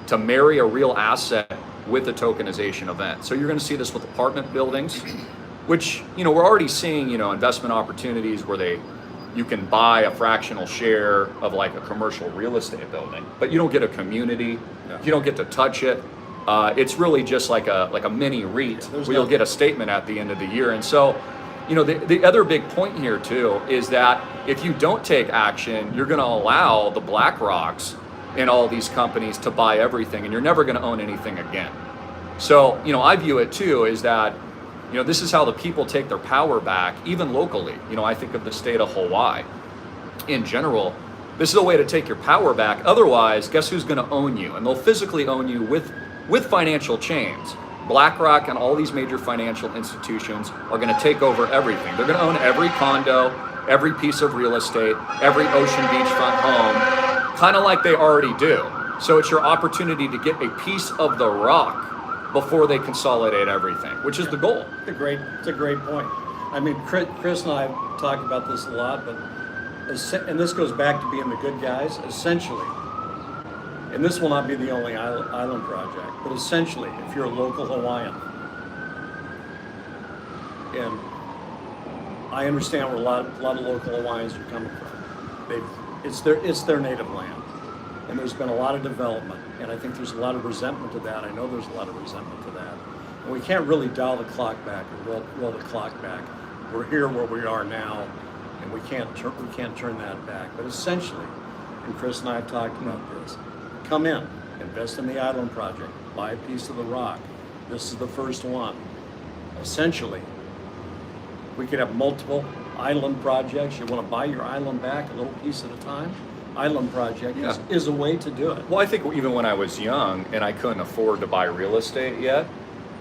to marry a real asset with a tokenization event. So you're going to see this with apartment buildings, which, you know, we're already seeing, you know, investment opportunities where you can buy a fractional share of like a commercial real estate building, but you don't get a community, you don't get to touch it. It's really just like a mini REIT where you'll get a statement at the end of the year. And so, you know, the other big point here too is that if you don't take action, you're going to allow the BlackRocks and all these companies to buy everything, and you're never going to own anything again. So, you know, I view it too is that, you know, this is how the people take their power back, even locally. You know, I think of the state of Hawaii. In general, this is a way to take your power back. Otherwise, guess who's going to own you? And they'll physically own you with financial chains. BlackRock and all these major financial institutions are going to take over everything. They're going to own every condo, every piece of real estate, every ocean beachfront home, kind of like they already do. So it's your opportunity to get a piece of the rock before they consolidate everything, which is the goal. It's a great point. I mean, Chris and I have talked about this a lot, but and this goes back to being the good guys, essentially. And this will not be the only island project, but essentially, if you're a local Hawaiian, and I understand where a lot of local Hawaiians are coming from. It's their native land, and there's been a lot of development, and I think there's a lot of resentment to that. I know there's a lot of resentment to that, and we can't really dial the clock back or roll the clock back. We're here where we are now, and we can't turn that back. But essentially, and Chris and I have talked about this. Come in, invest in the island project, buy a piece of the rock. This is the first one. Essentially, we could have multiple island projects. You want to buy your island back a little piece at a time? Island project is a way to do it. Well, I think even when I was young and I couldn't afford to buy real estate yet,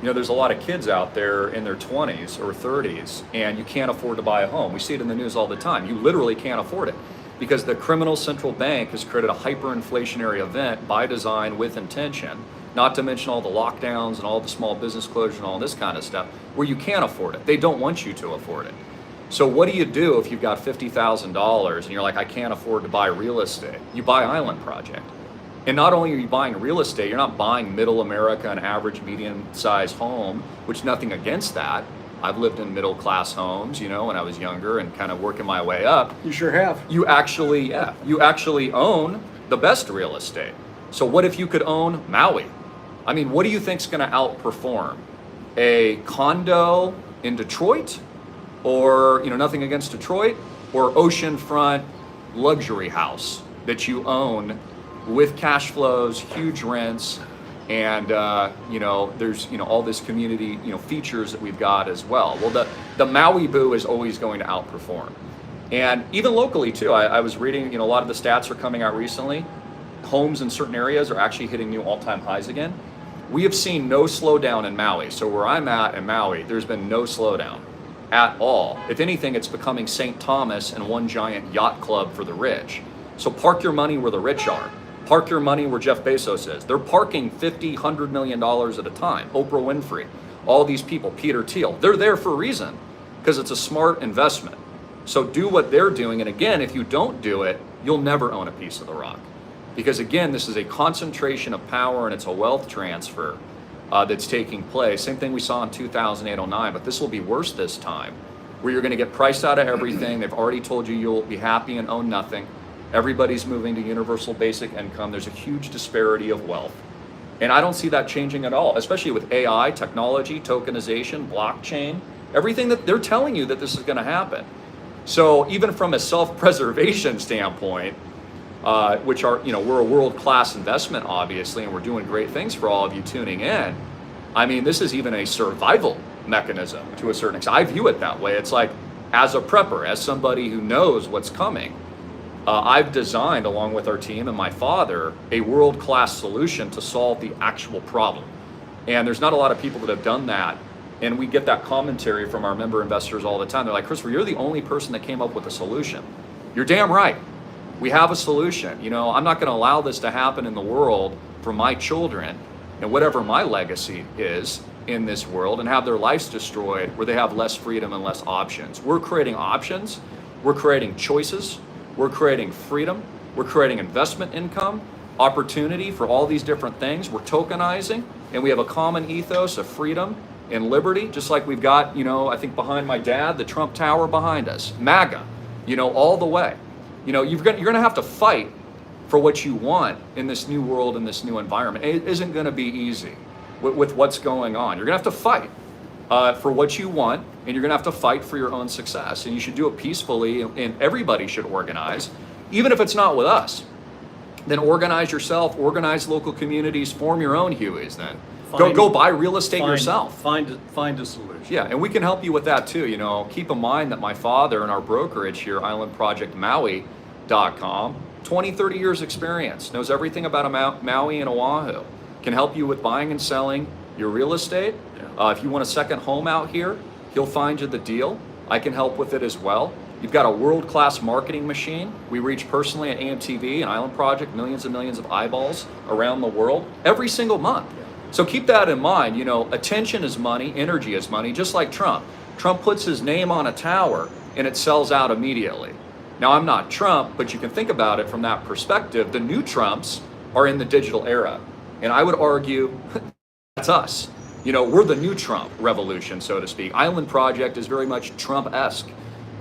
you know, there's a lot of kids out there in their 20s or 30s and you can't afford to buy a home. We see it in the news all the time. You literally can't afford it. Because the criminal central bank has created a hyperinflationary event by design with intention, not to mention all the lockdowns and all the small business closures and all this kind of stuff, where you can't afford it. They don't want you to afford it. So what do you do if you've got $50,000 and you're like, I can't afford to buy real estate? You buy Island Project. And not only are you buying real estate, you're not buying middle America, an average medium-sized home, which nothing against that. I've lived in middle-class homes, you know, when I was younger and kind of working my way up. You sure have. You actually own the best real estate. So what if you could own Maui? I mean, what do you think's going to outperform? A condo in Detroit, or, you know, nothing against Detroit, or oceanfront luxury house that you own with cash flows, huge rents, and there's all this community features that we've got as well. Well, the Maui Boo is always going to outperform, and even locally too. I was reading a lot of the stats are coming out recently. Homes in certain areas are actually hitting new all-time highs again. We have seen no slowdown in Maui. So where I'm at in Maui, there's been no slowdown at all. If anything, it's becoming St. Thomas and one giant yacht club for the rich. So park your money where the rich are. Park your money where Jeff Bezos is. They're parking $50, $100 million at a time. Oprah Winfrey, all these people, Peter Thiel, they're there for a reason, because it's a smart investment. So do what they're doing. And again, if you don't do it, you'll never own a piece of the rock. Because again, this is a concentration of power and it's a wealth transfer that's taking place. Same thing we saw in 2008-09, but this will be worse this time, where you're going to get priced out of everything. They've already told you you'll be happy and own nothing. Everybody's moving to universal basic income. There's a huge disparity of wealth. And I don't see that changing at all, especially with AI, technology, tokenization, blockchain, everything that they're telling you that this is going to happen. So even from a self-preservation standpoint, which are, we're a world-class investment, obviously, and we're doing great things for all of you tuning in. I mean, this is even a survival mechanism to a certain extent. I view it that way. It's like, as a prepper, as somebody who knows what's coming, I've designed, along with our team and my father, a world-class solution to solve the actual problem. And there's not a lot of people that have done that. And we get that commentary from our member investors all the time. They're like, Christopher, you're the only person that came up with a solution. You're damn right. We have a solution. I'm not going to allow this to happen in the world for my children and whatever my legacy is in this world, and have their lives destroyed where they have less freedom and less options. We're creating options. We're creating choices. We're creating freedom. We're creating investment income, opportunity for all these different things. We're tokenizing, and we have a common ethos of freedom and liberty, just like we've got, I think behind my dad, the Trump Tower behind us, MAGA, all the way. You're going to have to fight for what you want in this new world, in this new environment. It isn't going to be easy with what's going on. You're going to have to fight for what you want, and you're going to have to fight for your own success. And you should do it peacefully, and everybody should organize, even if it's not with us. Then organize yourself, organize local communities, form your own Hueys then. Go buy real estate yourself. Find a solution. Yeah, and we can help you with that too. Keep in mind that my father and our brokerage here, islandprojectmaui.com, 20, 30 years experience, knows everything about Maui and Oahu, can help you with buying and selling your real estate. If you want a second home out here, he'll find you the deal. I can help with it as well. You've got a world-class marketing machine. We reach personally at AMTV and Island Project millions and millions of eyeballs around the world every single month. So keep that in mind. Attention is money, energy is money, just like Trump. Trump puts his name on a tower and it sells out immediately. Now, I'm not Trump, but you can think about it from that perspective. The new Trumps are in the digital era. And I would argue that's us. We're the new Trump revolution, so to speak. Island Project is very much Trump-esque,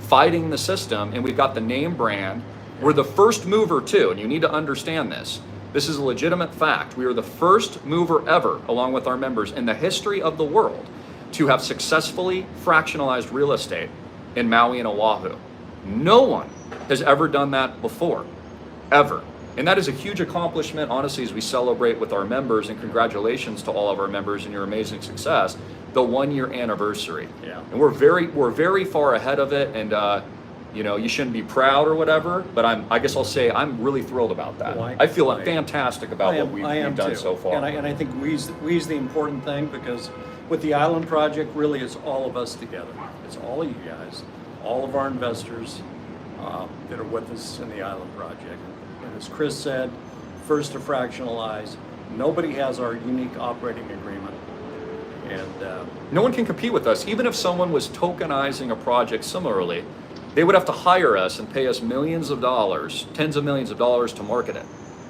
fighting the system, and we've got the name brand. We're the first mover too, and you need to understand this. This is a legitimate fact. We are the first mover ever, along with our members, in the history of the world to have successfully fractionalized real estate in Maui and Oahu. No one has ever done that before, ever. And that is a huge accomplishment, honestly, as we celebrate with our members, and congratulations to all of our members and your amazing success, the 1-year anniversary. Yeah. And we're very far ahead of it, and you shouldn't be proud or whatever, but I guess I'll say I'm really thrilled about that. Well, I feel fantastic about what we've done too. so far. And I think we's the important thing, because with the Island Project, really it's all of us together. It's all of you guys, all of our investors that are with us in the Island Project. And as Chris said, first to fractionalize. Nobody has our unique operating agreement. And no one can compete with us. Even if someone was tokenizing a project similarly, they would have to hire us and pay us millions of dollars, tens of millions of dollars to market it,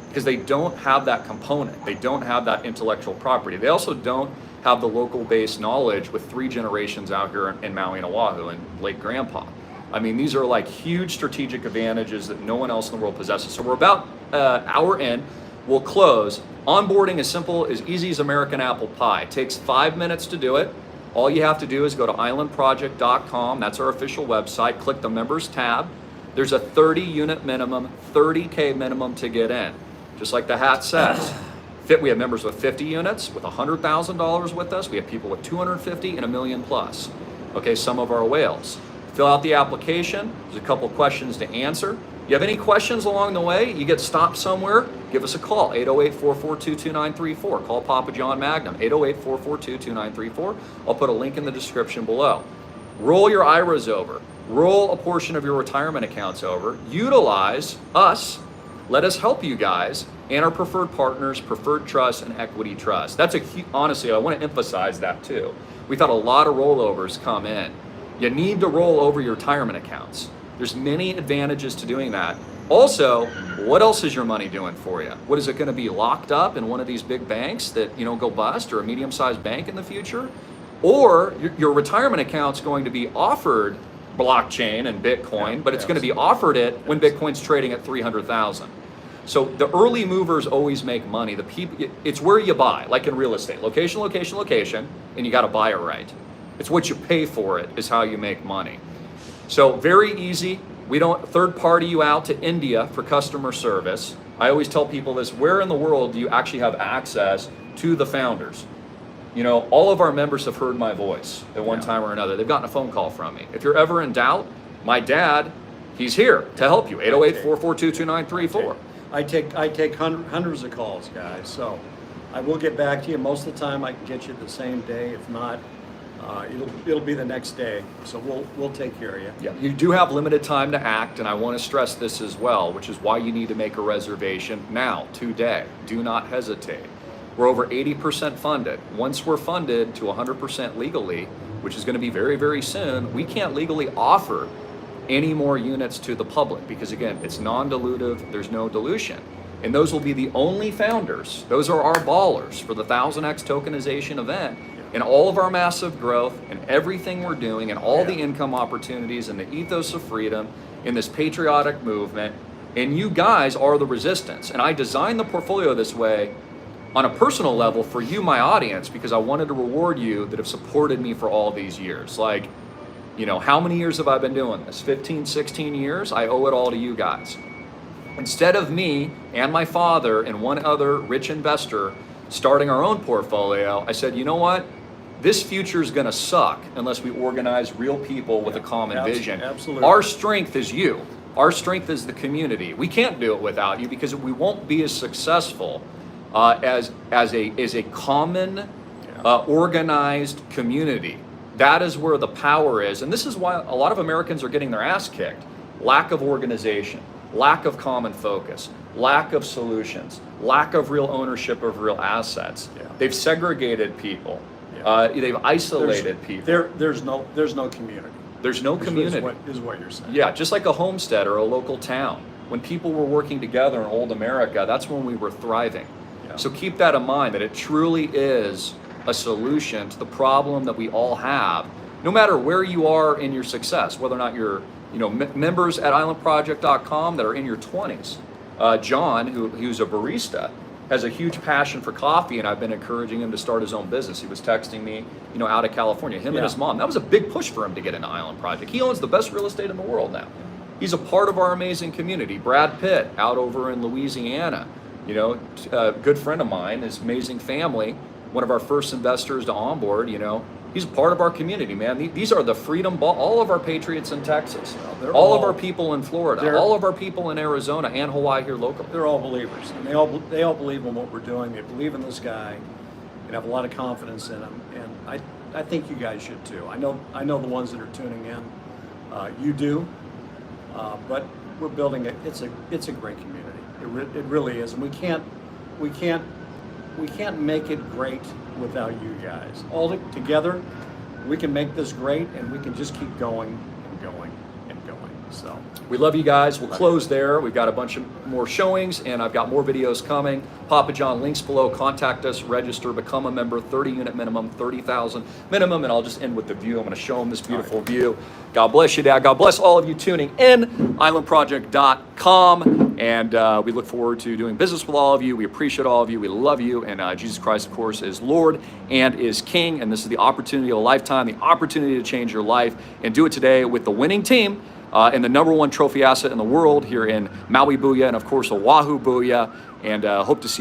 because they don't have that component. They don't have that intellectual property. They also don't have the local based knowledge with 3 generations out here in Maui and Oahu and late grandpa. I mean, these are like huge strategic advantages that no one else in the world possesses. So we're about hour in. We'll close. Onboarding is simple, as easy as American apple pie. It takes 5 minutes to do it. All you have to do is go to islandproject.com. That's our official website. Click the members tab. There's a 30 unit minimum, 30K minimum to get in. Just like the hat says. We have members with 50 units, with $100,000 with us. We have people with 250 and $1 million plus. Okay, some of our whales. Fill out the application. There's a couple questions to answer. You have any questions along the way? You get stopped somewhere? Give us a call, 808-442-2934. Call Papa John Magnum, 808-442-2934. I'll put a link in the description below. Roll your IRAs over. Roll a portion of your retirement accounts over. Utilize us. Let us help you guys and our preferred partners, preferred trust, and equity trust. That's honestly, I want to emphasize that too. We've had a lot of rollovers come in. You need to roll over your retirement accounts. There's many advantages to doing that. Also, what else is your money doing for you? What is it going to be locked up in one of these big banks that go bust, or a medium-sized bank in the future? Or your retirement account's going to be offered blockchain and Bitcoin, but it's going to be offered it when Bitcoin's trading at 300,000. So the early movers always make money. The people, it's where you buy, like in real estate, location, location, location, and you got to buy it right. It's what you pay for it is how you make money. So very easy. We don't third party you out to India for customer service. I always tell people this: where in the world do you actually have access to the founders? All of our members have heard my voice at one time or another. They've gotten a phone call from me. If you're ever in doubt, my dad, he's here to help you. 808-442-2934. I take hundreds of calls, guys. So I will get back to you. Most of the time, I can get you the same day. If not, it'll be the next day. So we'll take care of you. Yeah, you do have limited time to act, and I want to stress this as well, which is why you need to make a reservation now, today. Do not hesitate. We're over 80% funded. Once we're funded to 100% legally, which is going to be very, very soon, we can't legally offer any more units to the public because, again, it's non-dilutive, there's no dilution. And those will be the only founders. Those are our ballers for the 1000X tokenization event. And all of our massive growth and everything we're doing and all the income opportunities and the ethos of freedom in this patriotic movement. And you guys are the resistance. And I designed the portfolio this way on a personal level for you, my audience, because I wanted to reward you that have supported me for all these years. Like, how many years have I been doing this? 15, 16 years? I owe it all to you guys. Instead of me and my father and one other rich investor starting our own portfolio, I said, you know what? This future is going to suck unless we organize real people with a common vision. Absolutely. Our strength is you. Our strength is the community. We can't do it without you because we won't be as successful as a common, organized community. That is where the power is. And this is why a lot of Americans are getting their ass kicked. Lack of organization, lack of common focus, lack of solutions, lack of real ownership of real assets. They've segregated people. They've isolated people. There's no community. There's no community. Is what you're saying. Yeah, just like a homestead or a local town. When people were working together in old America, that's when we were thriving. So keep that in mind, that it truly is a solution to the problem that we all have, no matter where you are in your success, whether or not you're members at islandproject.com that are in your 20s. John, who's a barista, has a huge passion for coffee, and I've been encouraging him to start his own business. He was texting me, out of California, him and his mom. That was a big push for him to get into Island Project. He owns the best real estate in the world now. He's a part of our amazing community. Brad Pitt, out over in Louisiana, a good friend of mine, his amazing family, one of our first investors to onboard, he's a part of our community, man. These are the freedom ball, all of our patriots in Texas, all of our people in Florida, all of our people in Arizona and Hawaii here locally. They're all believers, and they all believe in what we're doing. They believe in this guy and have a lot of confidence in him. And I think you guys should too. I know the ones that are tuning in, you do, but we're building it's a great community. It really is, and we can't make it great without you guys. All together, we can make this great, and we can just keep going and going and going. So we love you guys. We'll close there. We've got a bunch of more showings, and I've got more videos coming. Papa John, links below. Contact us, register, become a member. 30 unit minimum, 30,000 minimum, and I'll just end with the view. I'm going to show them this beautiful view. God bless you, Dad. God bless all of you tuning in. islandproject.com. And we look forward to doing business with all of you. We appreciate all of you. We love you. And Jesus Christ, of course, is Lord and is King. And this is the opportunity of a lifetime, the opportunity to change your life, and do it today with the winning team and the #1 trophy asset in the world here in Maui Booyah, and of course Oahu Booyah, and hope to see